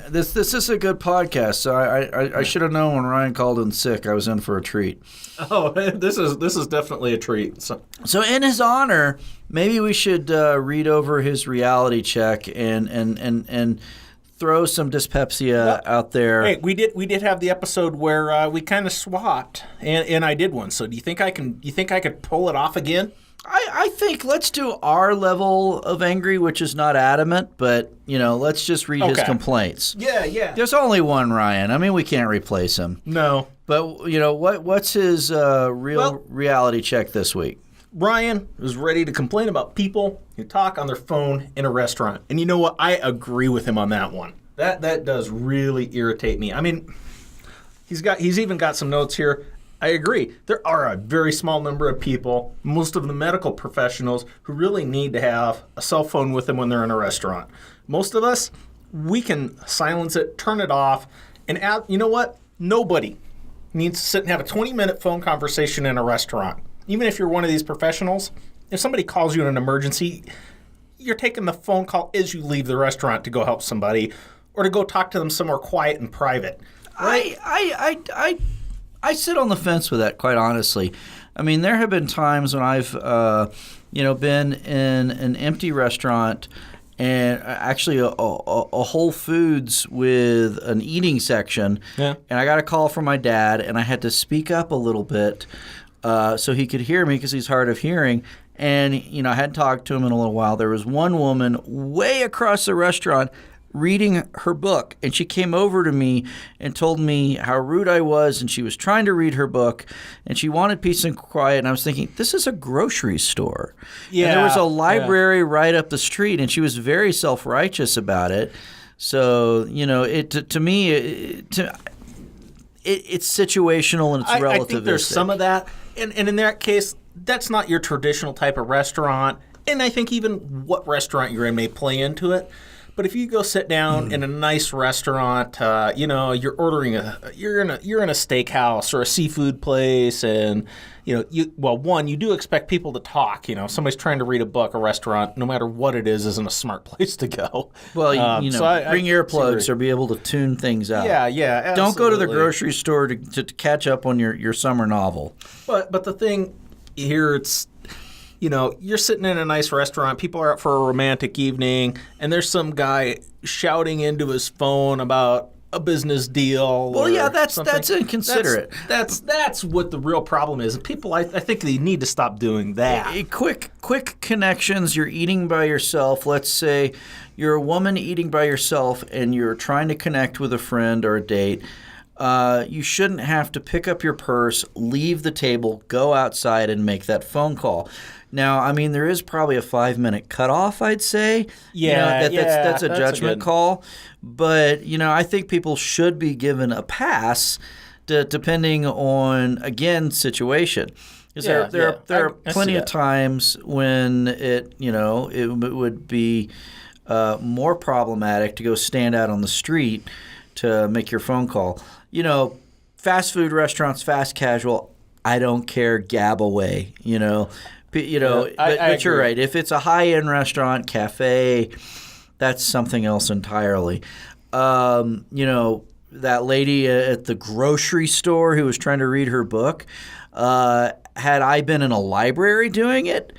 this is a good podcast. So I should have known when Ryan called in sick. I was in for a treat. Oh, this is definitely a treat. So in his honor, maybe we should read over his reality check and throw some dyspepsia out there. Hey, we did have the episode where we kind of swapped, and I did one. So do you think I could pull it off again? I think let's do our level of angry, which is not adamant, but let's just read his complaints. Yeah. There's only one Ryan. I mean, we can't replace him. No. But what's his reality check this week? Ryan is ready to complain about people who talk on their phone in a restaurant. And you know what? I agree with him on that one. That does really irritate me. I mean, he's even got some notes here. I agree. There are a very small number of people, most of the medical professionals, who really need to have a cell phone with them when they're in a restaurant. Most of us, we can silence it, turn it off, and you know what? Nobody needs to sit and have a 20-minute phone conversation in a restaurant. Even if you're one of these professionals, if somebody calls you in an emergency, you're taking the phone call as you leave the restaurant to go help somebody or to go talk to them somewhere quiet and private. Right? I sit on the fence with that, quite honestly. I mean, there have been times when I've been in an empty restaurant and actually a Whole Foods with an eating section, and I got a call from my dad, and I had to speak up a little bit so he could hear me because he's hard of hearing. And, I hadn't talked to him in a little while. There was one woman way across the restaurant reading her book, and she came over to me and told me how rude I was, and she was trying to read her book, and she wanted peace and quiet, and I was thinking, this is a grocery store. Yeah, and there was a library right up the street, and she was very self-righteous about it. So, to me, it's situational and it's relativistic. I think there's some of that, and in that case, that's not your traditional type of restaurant, and I think even what restaurant you're in may play into it. But if you go sit down in a nice restaurant, you're ordering you're in a steakhouse or a seafood place, and you do expect people to talk. If somebody's trying to read a book, a restaurant, no matter what it is, isn't a smart place to go. Well, bring earplugs or be able to tune things out. Yeah, absolutely. Don't go to the grocery store to catch up on your summer novel. But the thing here, it's you're sitting in a nice restaurant, people are out for a romantic evening, and there's some guy shouting into his phone about a business deal. Well, yeah, that's inconsiderate. That's what the real problem is. And people, I think they need to stop doing that. Quick connections. You're eating by yourself. Let's say you're a woman eating by yourself, and you're trying to connect with a friend or a date. You shouldn't have to pick up your purse, leave the table, go outside, and make that phone call. Now, I mean, there is probably a 5-minute cutoff, I'd say. That's a judgment call. But, I think people should be given a pass depending on, again, situation. There are plenty of times when it would be more problematic to go stand out on the street to make your phone call. Fast food restaurants, fast casual, I don't care, gab away, But you're right. If it's a high-end restaurant, cafe, that's something else entirely. That lady at the grocery store who was trying to read her book, had I been in a library doing it,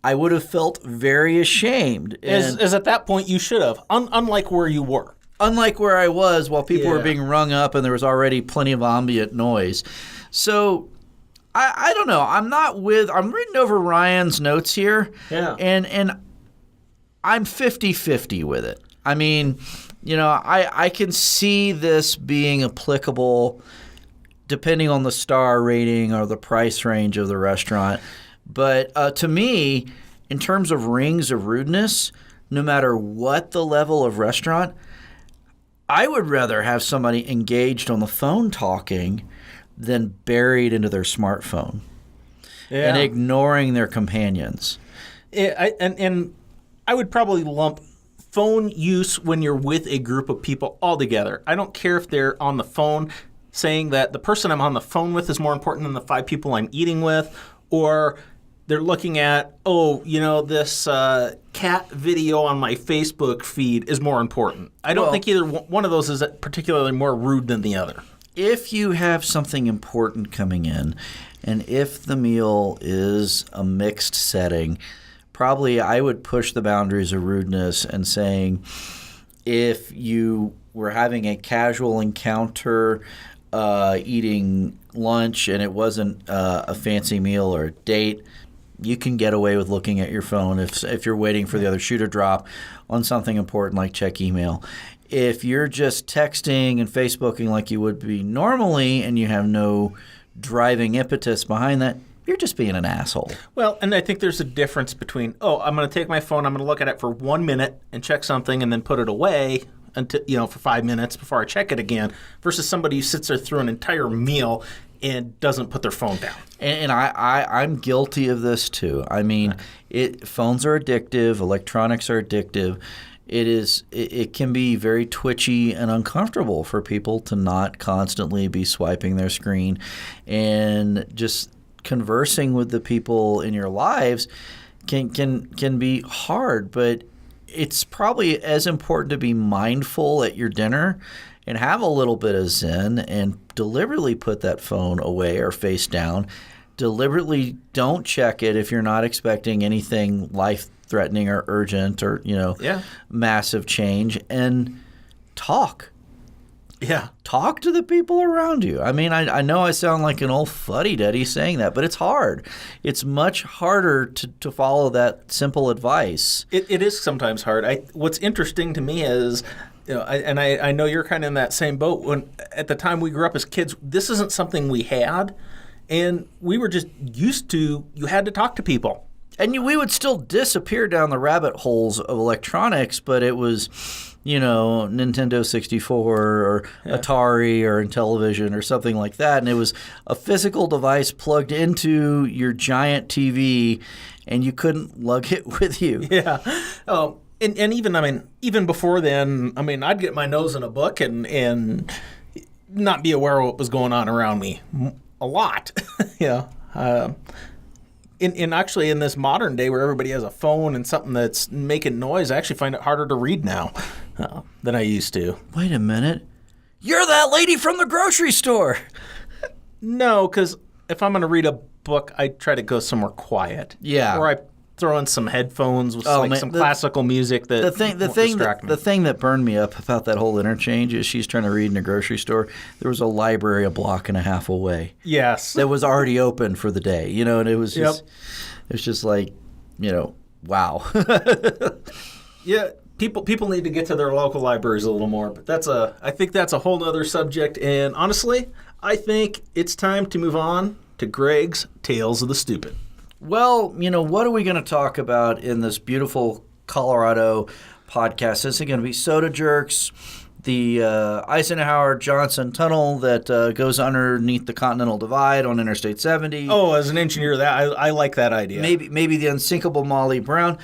I would have felt very ashamed. As at that point you should have, unlike where you were. Unlike where I was while people were being rung up and there was already plenty of ambient noise. So I don't know. I'm reading over Ryan's notes here. Yeah. And I'm 50-50 with it. I mean, I can see this being applicable depending on the star rating or the price range of the restaurant. But to me, in terms of rings of rudeness, no matter what the level of restaurant, I would rather have somebody engaged on the phone talking than buried into their smartphone and ignoring their companions. And I would probably lump phone use when you're with a group of people all together. I don't care if they're on the phone saying that the person I'm on the phone with is more important than the 5 people I'm eating with, or they're looking at, this cat video on my Facebook feed is more important. I don't think either one of those is particularly more rude than the other. If you have something important coming in, and if the meal is a mixed setting, probably I would push the boundaries of rudeness and saying, if you were having a casual encounter eating lunch and it wasn't a fancy meal or a date, you can get away with looking at your phone if you're waiting for the other shoe to drop on something important like check email. If you're just texting and Facebooking like you would be normally and you have no driving impetus behind that, you're just being an asshole. Well, and I think there's a difference between, I'm going to take my phone, I'm going to look at it for 1 minute and check something and then put it away until for 5 minutes before I check it again, versus somebody who sits there through an entire meal and doesn't put their phone down. And I'm guilty of this too. I mean, phones are addictive. Electronics are addictive. It can be very twitchy and uncomfortable for people to not constantly be swiping their screen, and just conversing with the people in your lives can be hard. But it's probably as important to be mindful at your dinner and have a little bit of zen and deliberately put that phone away or face down. Deliberately don't check it if you're not expecting anything life-threatening or urgent or, massive change. And talk. Yeah. Talk to the people around you. I mean, I know I sound like an old fuddy-duddy saying that, but it's hard. It's much harder to follow that simple advice. It is sometimes hard. What's interesting to me is, I know you're kind of in that same boat. When at the time we grew up as kids, this isn't something we had, and we were just used to. You had to talk to people, and we would still disappear down the rabbit holes of electronics, but it was, Nintendo 64 or Atari or Intellivision or something like that, and it was a physical device plugged into your giant TV, and you couldn't lug it with you. Yeah. And even, I mean, even before then, I mean, I'd get my nose in a book and not be aware of what was going on around me a lot. Yeah. Actually, in this modern day where everybody has a phone and something that's making noise, I actually find it harder to read now than I used to. Wait a minute. You're that lady from the grocery store. No, because if I'm going to read a book, I try to go somewhere quiet. Yeah. Or I throw in some headphones with some classical music that the thing that burned me up about that whole interchange is she's trying to read in a grocery store. There was a library a block and a half away. Yes. That was already open for the day, and it was just, it was just like, wow. Yeah. People need to get to their local libraries a little more, but I think that's a whole other subject. And honestly, I think it's time to move on to Greg's Tales of the Stupid. Well, what are we going to talk about in this beautiful Colorado podcast? Is it going to be soda jerks, the Eisenhower-Johnson tunnel that goes underneath the Continental Divide on Interstate 70? Oh, as an engineer, I like that idea. Maybe the unsinkable Molly Brown.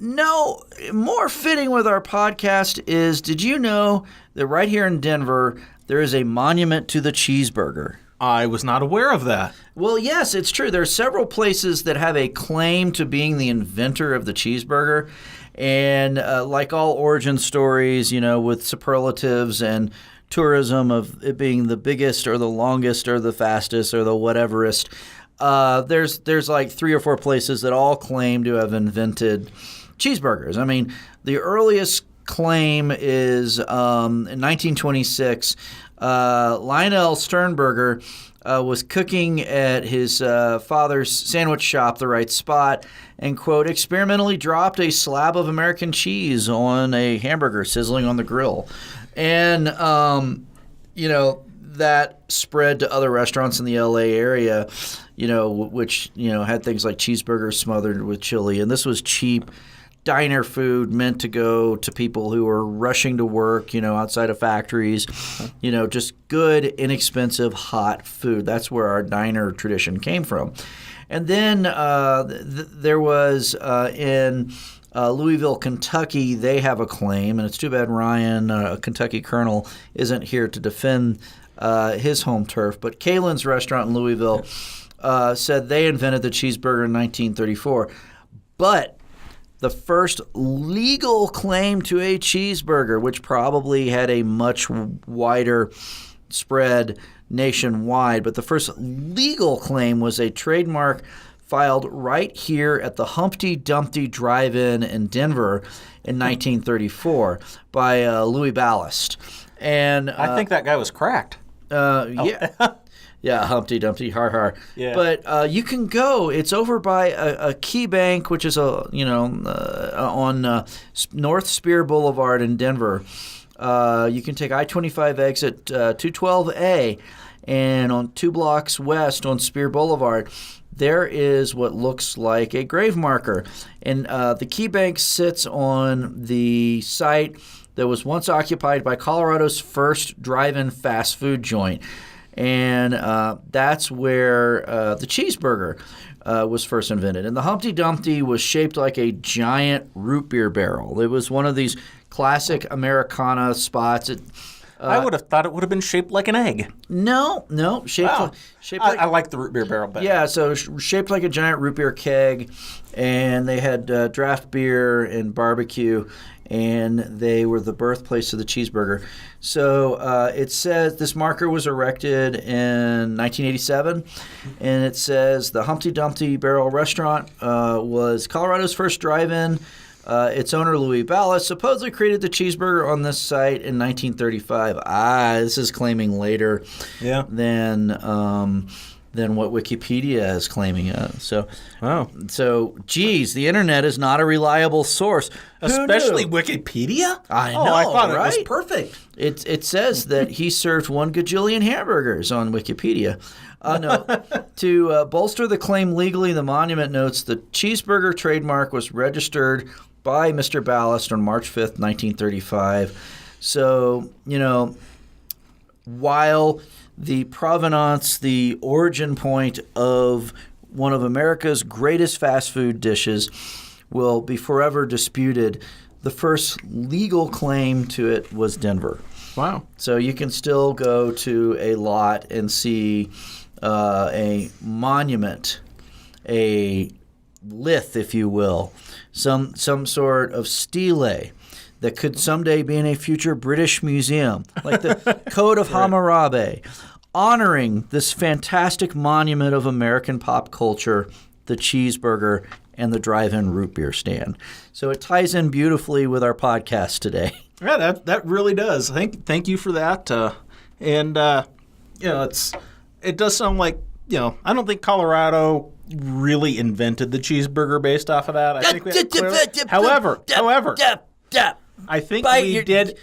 No, more fitting with our podcast is, did you know that right here in Denver, there is a monument to the cheeseburger? I was not aware of that. Well, yes, it's true. There are several places that have a claim to being the inventor of the cheeseburger. And like all origin stories, with superlatives and tourism of it being the biggest or the longest or the fastest or the whateverest, there's like 3 or 4 places that all claim to have invented cheeseburgers. I mean, the earliest claim is in 1926. Lionel Sternberger was cooking at his father's sandwich shop, The Right Spot, and, quote, experimentally dropped a slab of American cheese on a hamburger sizzling on the grill. And, that spread to other restaurants in the L.A. area, which, had things like cheeseburgers smothered with chili. And this was cheap diner food meant to go to people who are rushing to work, outside of factories, just good, inexpensive, hot food. That's where our diner tradition came from. And then there was in Louisville, Kentucky, they have a claim, and it's too bad Ryan, a Kentucky colonel, isn't here to defend his home turf. But Kalen's restaurant in Louisville said they invented the cheeseburger in 1934. But the first legal claim to a cheeseburger, which probably had a much wider spread nationwide, but the first legal claim was a trademark filed right here at the Humpty Dumpty Drive-In in Denver in 1934 by Louis Ballast. And I think that guy was cracked. Yeah. Yeah, Humpty Dumpty, har har. Yeah. But you can go. It's over by a key bank, which is on North Spear Boulevard in Denver. You can take I-25 exit 212A, and on 2 blocks west on Spear Boulevard, there is what looks like a grave marker. And the key bank sits on the site that was once occupied by Colorado's first drive-in fast food joint. And that's where the cheeseburger was first invented. And the Humpty Dumpty was shaped like a giant root beer barrel. It was one of these classic Americana spots. I would have thought it would have been shaped like an egg. No. I like the root beer barrel better. Yeah, so shaped like a giant root beer keg. And they had draft beer and barbecue. And they were the birthplace of the cheeseburger. So it says this marker was erected in 1987, and it says the Humpty Dumpty Barrel Restaurant was Colorado's first drive-in. Its owner, Louis Ballast, supposedly created the cheeseburger on this site in 1935. This is claiming later than what Wikipedia is claiming. So, geez, the internet is not a reliable source. Especially Wikipedia? I know, I thought right? It was perfect. It says that he served 1 gajillion hamburgers on Wikipedia. To bolster the claim legally, the monument notes the cheeseburger trademark was registered by Mr. Ballast on March 5th, 1935. So, while the provenance, the origin point of one of America's greatest fast food dishes will be forever disputed, the first legal claim to it was Denver. Wow. So you can still go to a lot and see a monument, a lith, if you will, some sort of stele that could someday be in a future British museum, like the Code of Hammurabi, honoring this fantastic monument of American pop culture, the cheeseburger and the drive-in root beer stand. So it ties in beautifully with our podcast today. Yeah, that really does. Thank you for that. And it does sound like, I don't think Colorado really invented the cheeseburger based off of that. I think we had however, I think we did.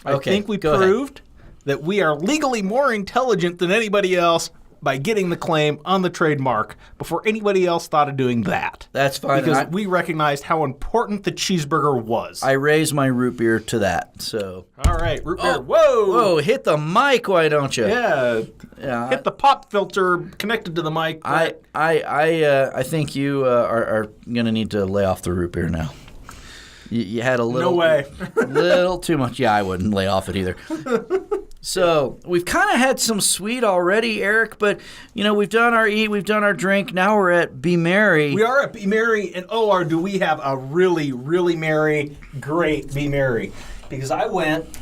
I think we proved that we are legally more intelligent than anybody else by getting the claim on the trademark before anybody else thought of doing that. That's fine. Because we recognized how important the cheeseburger was. I raised my root beer to that. So all right, root beer. Whoa, hit the mic, why don't you? Yeah. Hit the pop filter connected to the mic. I think you are going to need to lay off the root beer now. You had a little. No way. little too much. Yeah, I wouldn't lay off it either. So we've kind of had some sweet already, Eric, but, we've done our eat, we've done our drink. Now we're at Be Merry. We are at Be Merry, and do we have a really, really merry, great Be Merry. Because I went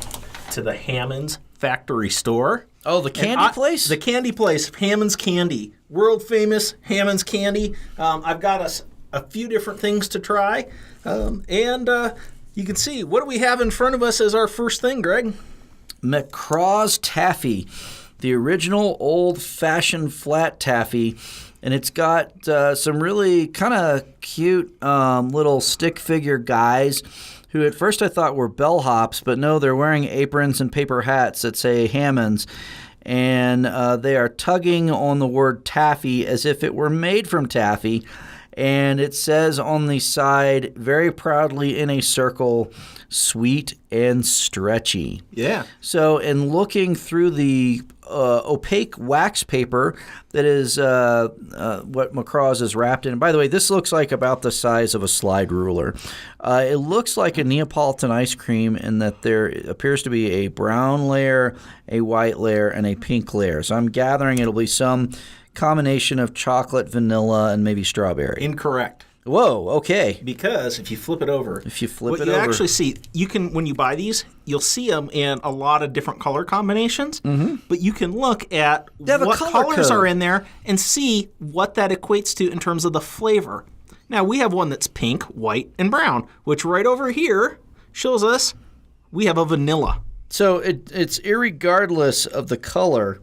to the Hammonds factory store. Oh, the candy place? The candy place, Hammonds Candy. World famous Hammonds Candy. I've got us a few different things to try. You can see, what do we have in front of us as our first thing, Greg? McCraw's Taffy, the original old-fashioned flat taffy, and it's got some really kind of cute little stick figure guys who at first I thought were bellhops, but no, they're wearing aprons and paper hats that say Hammonds, and they are tugging on the word taffy as if it were made from taffy, and it says on the side very proudly in a circle, sweet and stretchy. Yeah. So in looking through the opaque wax paper that is what McCraw's is wrapped in. And by the way, this looks like about the size of a slide ruler. It looks like a Neapolitan ice cream in that there appears to be a brown layer, a white layer, and a pink layer. So I'm gathering it'll be some combination of chocolate, vanilla, and maybe strawberry. Incorrect. Whoa, okay. Because if you flip it over, what you actually see, you can, when you buy these, you'll see them in a lot of different color combinations, but you can look at what colors are in there and see what that equates to in terms of the flavor. Now, we have one that's pink, white, and brown, which right over here shows us we have a vanilla. So it's irregardless of the color,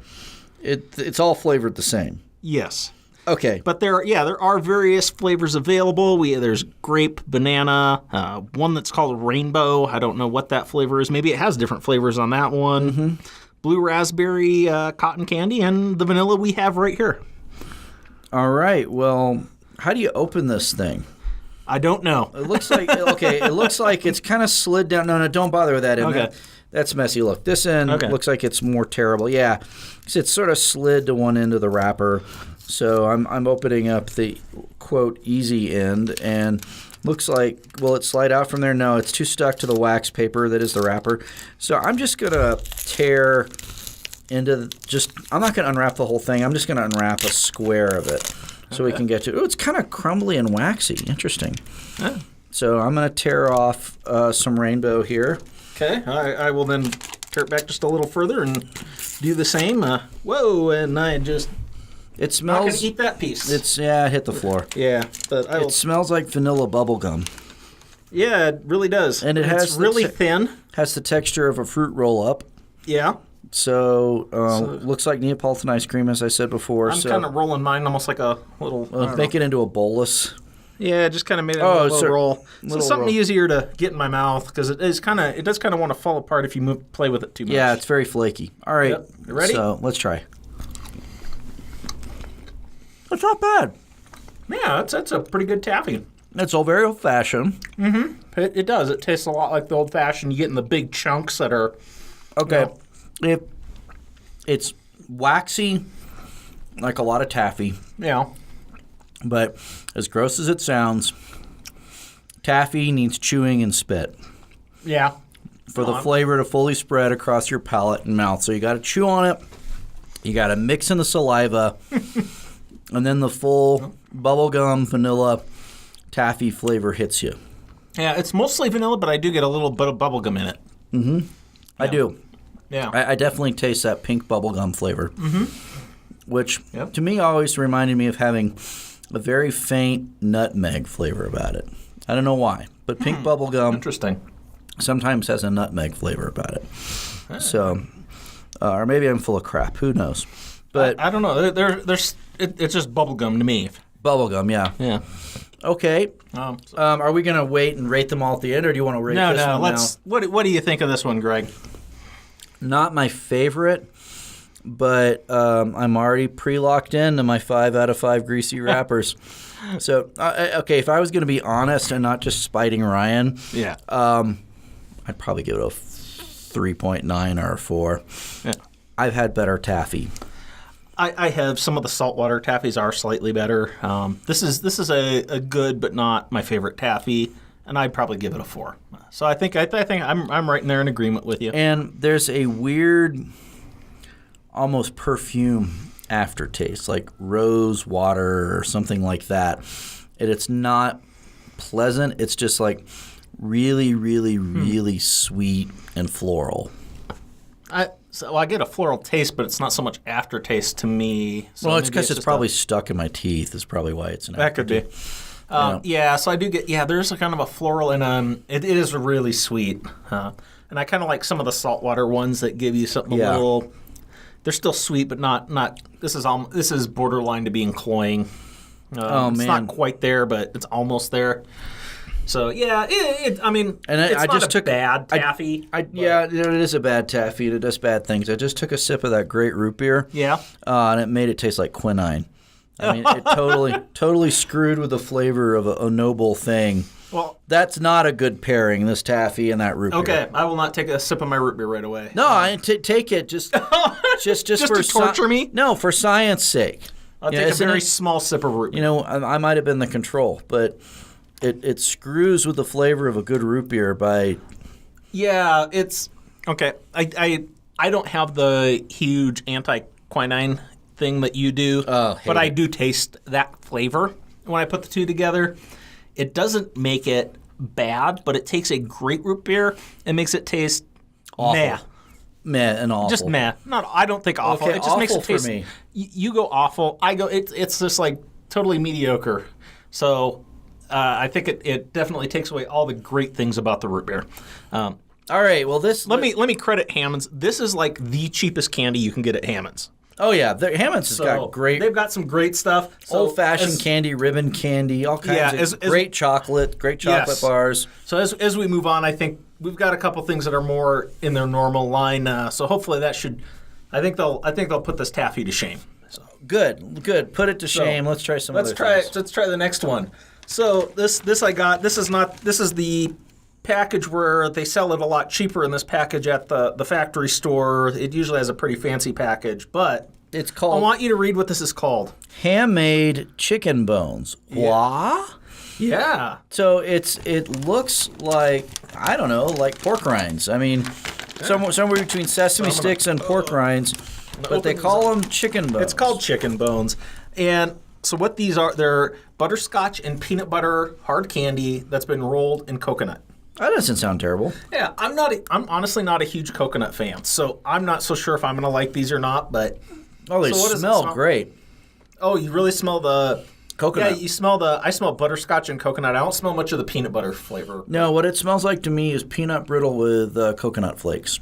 it's all flavored the same. Yes. Okay. But there are various flavors available. There's grape, banana, one that's called rainbow. I don't know what that flavor is. Maybe it has different flavors on that one. Blue raspberry, cotton candy, and the vanilla we have right here. All right. Well, how do you open this thing? I don't know. It looks like it looks like it's kind of slid down. No, don't bother with that. Okay. That's messy. Look, this end looks like it's more terrible. Yeah, it's sort of slid to one end of the wrapper. So I'm opening up the, quote, easy end, and looks like, will it slide out from there? No, it's too stuck to the wax paper that is the wrapper. So I'm just going to tear into I'm not going to unwrap the whole thing. I'm just going to unwrap a square of it so we can get to it. Oh, it's kind of crumbly and waxy. Interesting. Oh. So I'm going to tear off some rainbow here. Okay. I will then tear it back just a little further and do the same. Whoa, and I just... It smells. I'm not gonna eat that piece. It hit the floor. Yeah, but it smells like vanilla bubble gum. Yeah, it really does. And it's really thin. Has the texture of a fruit roll up. Yeah. So looks like Neapolitan ice cream, as I said before. I'm kind of rolling mine almost like a little. Make it into a bolus. Yeah, just kind of made it a little roll. So something easier to get in my mouth because it does kind of want to fall apart if you play with it too much. Yeah, it's very flaky. All right, You ready? So let's try. It's not bad. Yeah, that's a pretty good taffy. It's all very old-fashioned. Mm-hmm. It does. It tastes a lot like the old-fashioned. You get in the big chunks that are... Okay. It's waxy, like a lot of taffy. Yeah. But as gross as it sounds, taffy needs chewing and spit. Yeah. for the flavor to fully spread across your palate and mouth. So you got to chew on it. You got to mix in the saliva. And then the full bubblegum, vanilla, taffy flavor hits you. Yeah, it's mostly vanilla, but I do get a little bit of bubblegum in it. Mm-hmm. Yeah. I do. Yeah. I definitely taste that pink bubblegum flavor. Mm-hmm. Which, to me, always reminded me of having a very faint nutmeg flavor about it. I don't know why, but pink bubblegum Interesting. sometimes has a nutmeg flavor about it. So, or maybe I'm full of crap. Who knows? But I don't know. It's just bubblegum to me. bubblegum, yeah. Yeah. Okay. Are we going to wait and rate them all at the end, or do you want to rate this one let's. now? What do you think of this one, Greg? Not my favorite, but I'm already pre-locked into my 5 out of 5 greasy wrappers. So, okay, if I was going to be honest and not just spiting Ryan, I'd probably give it a 3.9 or a 4. Yeah. I've had better taffy. I have some of the saltwater taffies are slightly better. This is a good but not my favorite taffy, and I'd probably give it a 4. So I think I'm right in there in agreement with you. And there's a weird, almost perfume aftertaste, like rose water or something like that. And it's not pleasant. It's just like really, really, really sweet and floral. I get a floral taste, but it's not so much aftertaste to me. So well, it's because it's probably stuck in my teeth. Is probably why it's an that could be. So I do get there's a kind of a floral and it is really sweet, and I kind of like some of the saltwater ones that give you something a little. They're still sweet, but not. This is borderline to being cloying. It's not quite there, but it's almost there. So it's not a bad taffy. It is a bad taffy. It does bad things. I just took a sip of that great root beer. Yeah. And it made it taste like quinine. I mean, it totally screwed with the flavor of a noble thing. Well, that's not a good pairing. This taffy and that root beer. Okay, I will not take a sip of my root beer right away. No, take it just for to torture me. No, for science sake. I'll take a very small sip of root beer. You know, I might have been the control, but it screws with the flavor of a good root beer by. Yeah, it's okay. I don't have the huge anti-quinine thing that you do, but I do taste that flavor when I put the two together. It doesn't make it bad, but it takes a great root beer and makes it taste awful. Meh and awful. Just meh. I don't think awful. Okay, it just makes it awful taste. For me. You go awful. I go. It's just like totally mediocre. So I think it definitely takes away all the great things about the root beer. All right. Well, let me credit Hammonds. This is like the cheapest candy you can get at Hammonds. Oh yeah, Hammonds has got great. They've got some great stuff. Old-fashioned candy, ribbon candy, all kinds of great chocolate bars. So as we move on, I think we've got a couple things that are more in their normal line. So hopefully that should. I think they'll put this taffy to shame. So. Good. Put it to shame. Let's try some. Let's try the next one. So this I got. This is the package where they sell it a lot cheaper in this package at the factory store. It usually has a pretty fancy package, but it's called. I want you to read what this is called. Handmade chicken bones. What? Yeah. So it looks like like pork rinds. I mean, somewhere between sesame sticks and pork rinds, but they call them chicken bones. It's called chicken bones, and so what these are? They're butterscotch and peanut butter hard candy that's been rolled in coconut. That doesn't sound terrible. Yeah, I'm honestly not a huge coconut fan, so I'm not so sure if I'm going to like these or not. But they smell great. Oh, you really smell the coconut? Yeah, I smell butterscotch and coconut. I don't smell much of the peanut butter flavor. No, what it smells like to me is peanut brittle with coconut flakes.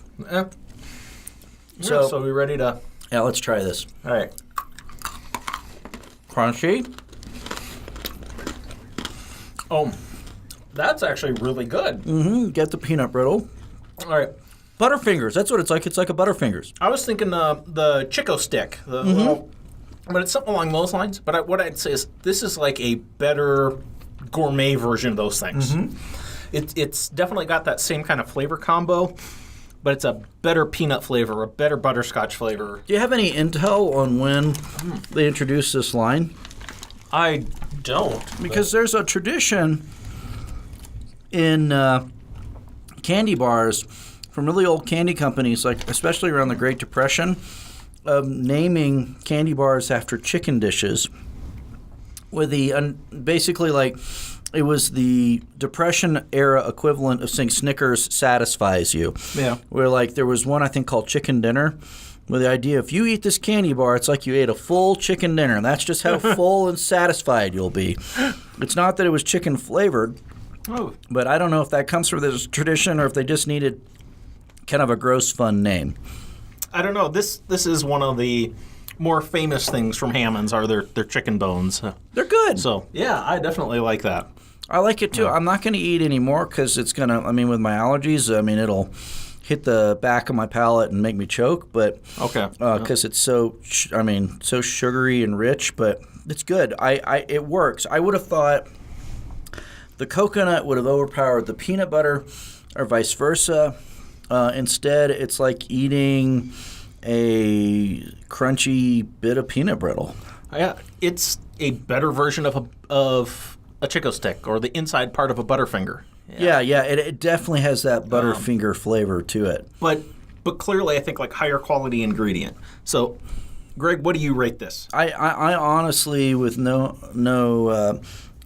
So we ready to? Yeah, let's try this. All right. Crunchy. Oh. That's actually really good. Mm-hmm. Get the peanut brittle. All right. Butterfingers. That's what it's like. It's like a Butterfingers. I was thinking the Chico stick, little, but it's something along those lines. But what I'd say is this is like a better gourmet version of those things. Mm-hmm. It's definitely got that same kind of flavor combo, but it's a better peanut flavor, a better butterscotch flavor. Do you have any intel on when they introduced this line? I don't. Because there's a tradition in candy bars from really old candy companies, like especially around the Great Depression, of naming candy bars after chicken dishes. With basically like it was the Depression era equivalent of saying Snickers satisfies you. Yeah. Where like there was one I think called Chicken Dinner, with the idea if you eat this candy bar, it's like you ate a full chicken dinner, and that's just how full and satisfied you'll be. It's not that it was chicken flavored, but I don't know if that comes from this tradition or if they just needed kind of a gross fun name. I don't know. This is one of the more famous things from Hammonds are their chicken bones. They're good. So yeah, I definitely like that. I like it too. Yeah. I'm not going to eat any more because it's going to, with my allergies, it'll hit the back of my palate and make me choke, but okay, because it's so sugary and rich, but it's good. It works. I would have thought the coconut would have overpowered the peanut butter, or vice versa. Instead, it's like eating a crunchy bit of peanut brittle. Yeah, it's a better version of a Chico stick or the inside part of a Butterfinger. Yeah, it definitely has that Butterfinger flavor to it. But clearly, I think like higher quality ingredient. So, Greg, what do you rate this? I honestly, with no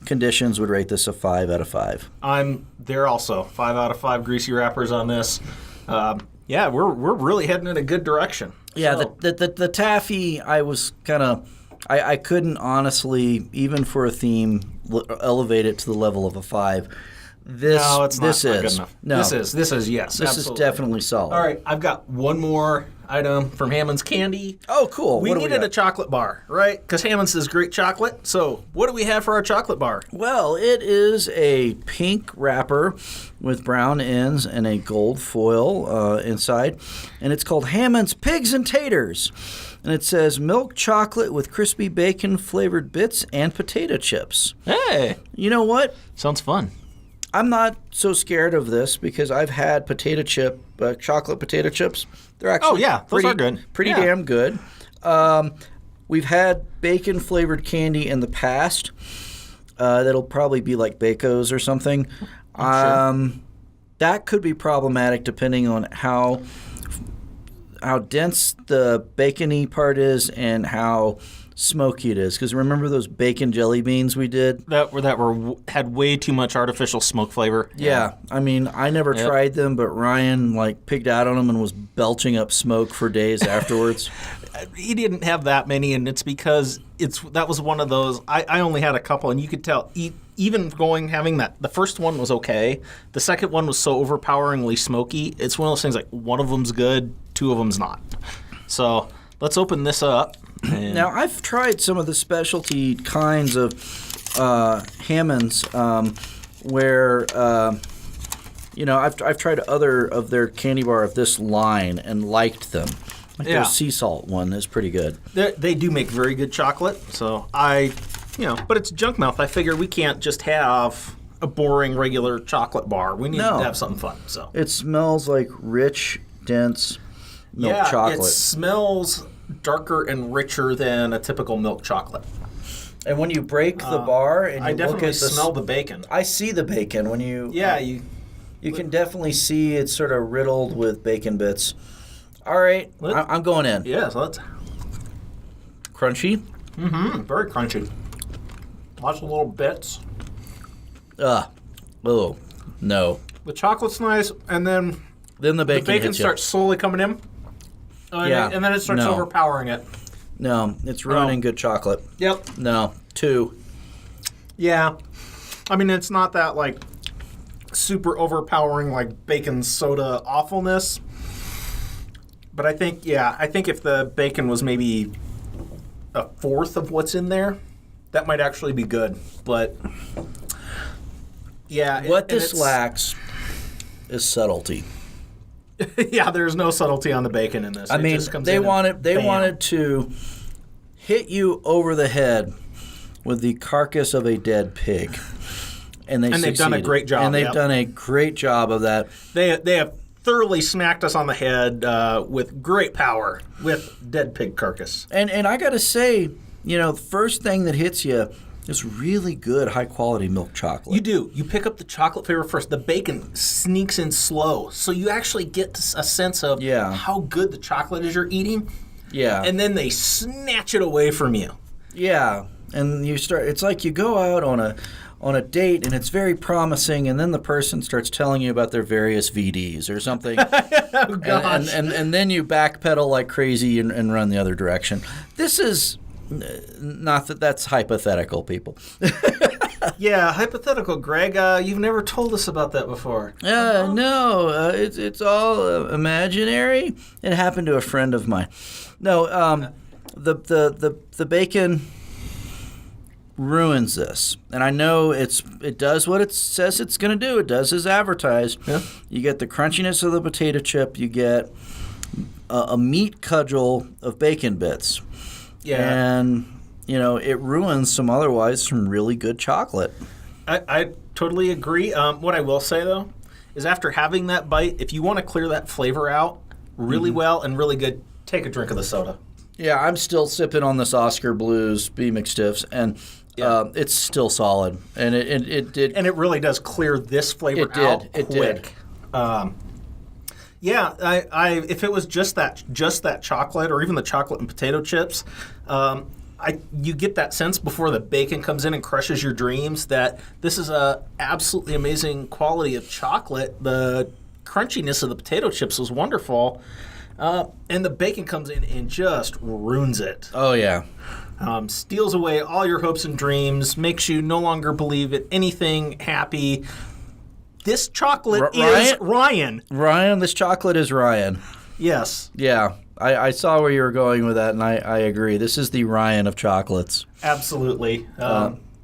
conditions, would rate this a 5 out of 5. I'm there also. 5 out of 5 greasy wrappers on this. Yeah, we're really heading in a good direction. Yeah, so. the taffy, I was kind of. I couldn't honestly, even for a theme, elevate it to the level of a 5. No, it's not good enough. No. This is yes. This absolutely. is definitely solid. All right, I've got one more item from Hammonds Candy. Oh, cool. We needed a chocolate bar, right? Because Hammonds is great chocolate. So what do we have for our chocolate bar? Well, it is a pink wrapper with brown ends and a gold foil inside, and it's called Hammonds Pigs and Taters. And it says milk chocolate with crispy bacon flavored bits and potato chips. Hey. You know what? Sounds fun. I'm not so scared of this because I've had chocolate potato chips. They're actually those are good. Pretty damn good. We've had bacon flavored candy in the past. That'll probably be like Bacos or something. Sure. That could be problematic depending on how dense the bacon-y part is and how smoky it is. Because remember those bacon jelly beans we did? That had way too much artificial smoke flavor. Yeah. I never tried them, but Ryan pigged out on them and was belching up smoke for days afterwards. He didn't have that many, and it's because that was one of those. I only had a couple, and you could tell even having that. The first one was okay. The second one was so overpoweringly smoky. It's one of those things like one of them's good, two of them's not. So let's open this up. Now I've tried some of the specialty kinds of Hammonds where I've tried other of their candy bar of this line and liked them. Their sea salt one is pretty good. They do make very good chocolate. So but it's Junkmouth. I figure we can't just have a boring regular chocolate bar. We need to have something fun. So it smells like rich, dense milk chocolate. It smells darker and richer than a typical milk chocolate. And when you break the bar and you I definitely look at smell the bacon. I see the bacon when you. Yeah, you can definitely see it's sort of riddled with bacon bits. All right, I'm going in. Yeah, so let's. Crunchy. Mm-hmm. Very crunchy. Lots of little bits. Oh, no. The chocolate's nice, and then the bacon starts slowly coming in. And then it starts overpowering it. No, it's ruining good chocolate. Yep. No, 2. Yeah. It's not that, super overpowering, bacon soda awfulness. But I think if the bacon was maybe a fourth of what's in there, that might actually be good. But, yeah. What this lacks is subtlety. Yeah, there's no subtlety on the bacon in this. They wanted to hit you over the head with the carcass of a dead pig, and they've done a great job. And they've done a great job of that. They have thoroughly smacked us on the head with great power with dead pig carcass. And I got to say, the first thing that hits you It's really good, high-quality milk chocolate. You do. You pick up the chocolate flavor first. The bacon sneaks in slow, so you actually get a sense of how good the chocolate is you're eating. Yeah. And then they snatch it away from you. Yeah. And you start. It's like you go out on a date and it's very promising, and then the person starts telling you about their various VDs or something. Oh, gosh. And then you backpedal like crazy and run the other direction. This is not that's hypothetical, people. Yeah, hypothetical, Greg. You've never told us about that before. No, it's all imaginary. It happened to a friend of mine. No, the bacon ruins this, and I know it does what it says it's going to do. It does as advertised. Yeah. You get the crunchiness of the potato chip. You get a meat cudgel of bacon bits. Yeah. And it ruins some really good chocolate. I totally agree. What I will say, though, is after having that bite, if you want to clear that flavor out really well and really good, take a drink of the soda. Yeah, I'm still sipping on this Oskar Blues B McStiffs, and it's still solid. And it did. And it really does clear this flavor out quick. It did. Yeah, I if it was just that chocolate or even the chocolate and potato chips, you get that sense before the bacon comes in and crushes your dreams that this is a absolutely amazing quality of chocolate. The crunchiness of the potato chips was wonderful, and the bacon comes in and just ruins it. Oh yeah. Steals away all your hopes and dreams, makes you no longer believe in anything happy. This chocolate is Ryan. Ryan, this chocolate is Ryan. Yes. Yeah. I saw where you were going with that, and I agree. This is the Ryan of chocolates. Absolutely.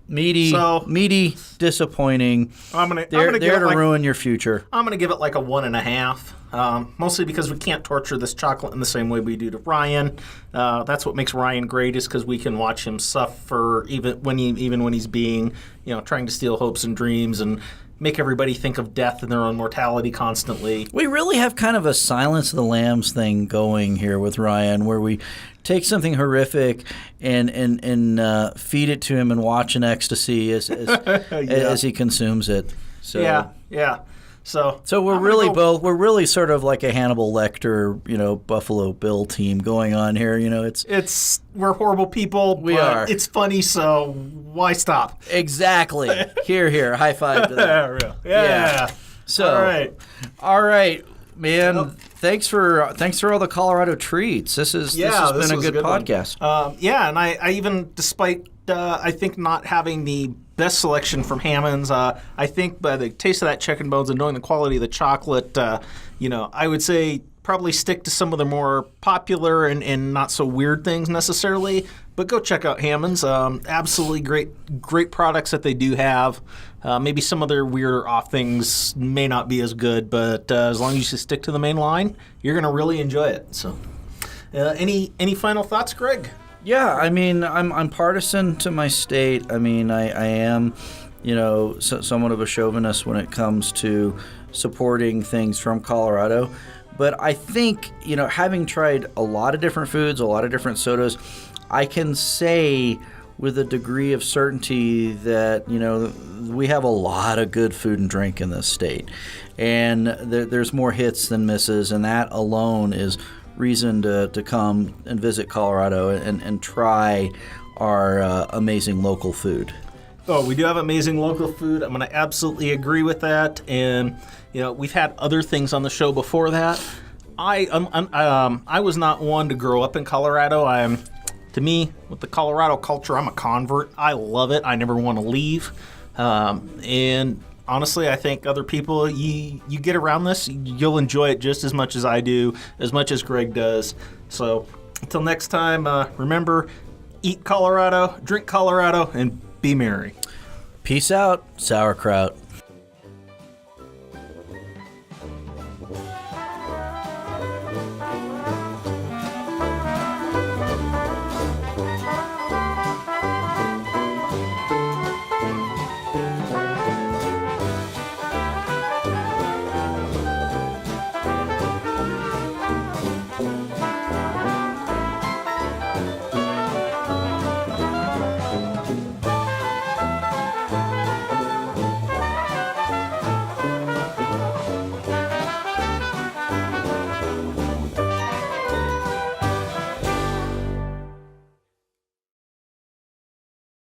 Meaty, disappointing. They're there to ruin your future. I'm going to give it like a 1.5. Mostly because we can't torture this chocolate in the same way we do to Ryan. That's what makes Ryan great, is because we can watch him suffer even when he's being, trying to steal hopes and dreams and make everybody think of death and their own mortality constantly. We really have kind of a Silence of the Lambs thing going here with Ryan, where we take something horrific and feed it to him and watch in ecstasy as he consumes it. So yeah. So we're really sort of like a Hannibal Lecter, Buffalo Bill team going on here. We're horrible people. We are. It's funny, so why stop? Exactly. Here, high five to that. Yeah. So, all right, man. Yep. Thanks for all the Colorado treats. This has been a good podcast. And I even, despite I think not having the best selection from Hammonds, I think by the taste of that chicken bones and knowing the quality of the chocolate, I would say probably stick to some of the more popular and not so weird things necessarily. But go check out Hammonds. Absolutely great products that they do have. Maybe some of their weirder off things may not be as good, but as long as you stick to the main line, you're going to really enjoy it. So, any final thoughts, Greg? Yeah, I mean, I'm partisan to my state. I mean, I am, somewhat of a chauvinist when it comes to supporting things from Colorado. But I think, having tried a lot of different foods, a lot of different sodas, I can say with a degree of certainty that, we have a lot of good food and drink in this state. And there's more hits than misses, and that alone is reason to come and visit Colorado and try our amazing local food. Oh, we do have amazing local food. I'm going to absolutely agree with that. And, we've had other things on the show before that. I was not one to grow up in Colorado. To me, with the Colorado culture, I'm a convert. I love it. I never want to leave. And honestly, I think other people, you get around this, you'll enjoy it just as much as I do, as much as Greg does. So until next time, remember, eat Colorado, drink Colorado, and be merry. Peace out, sauerkraut.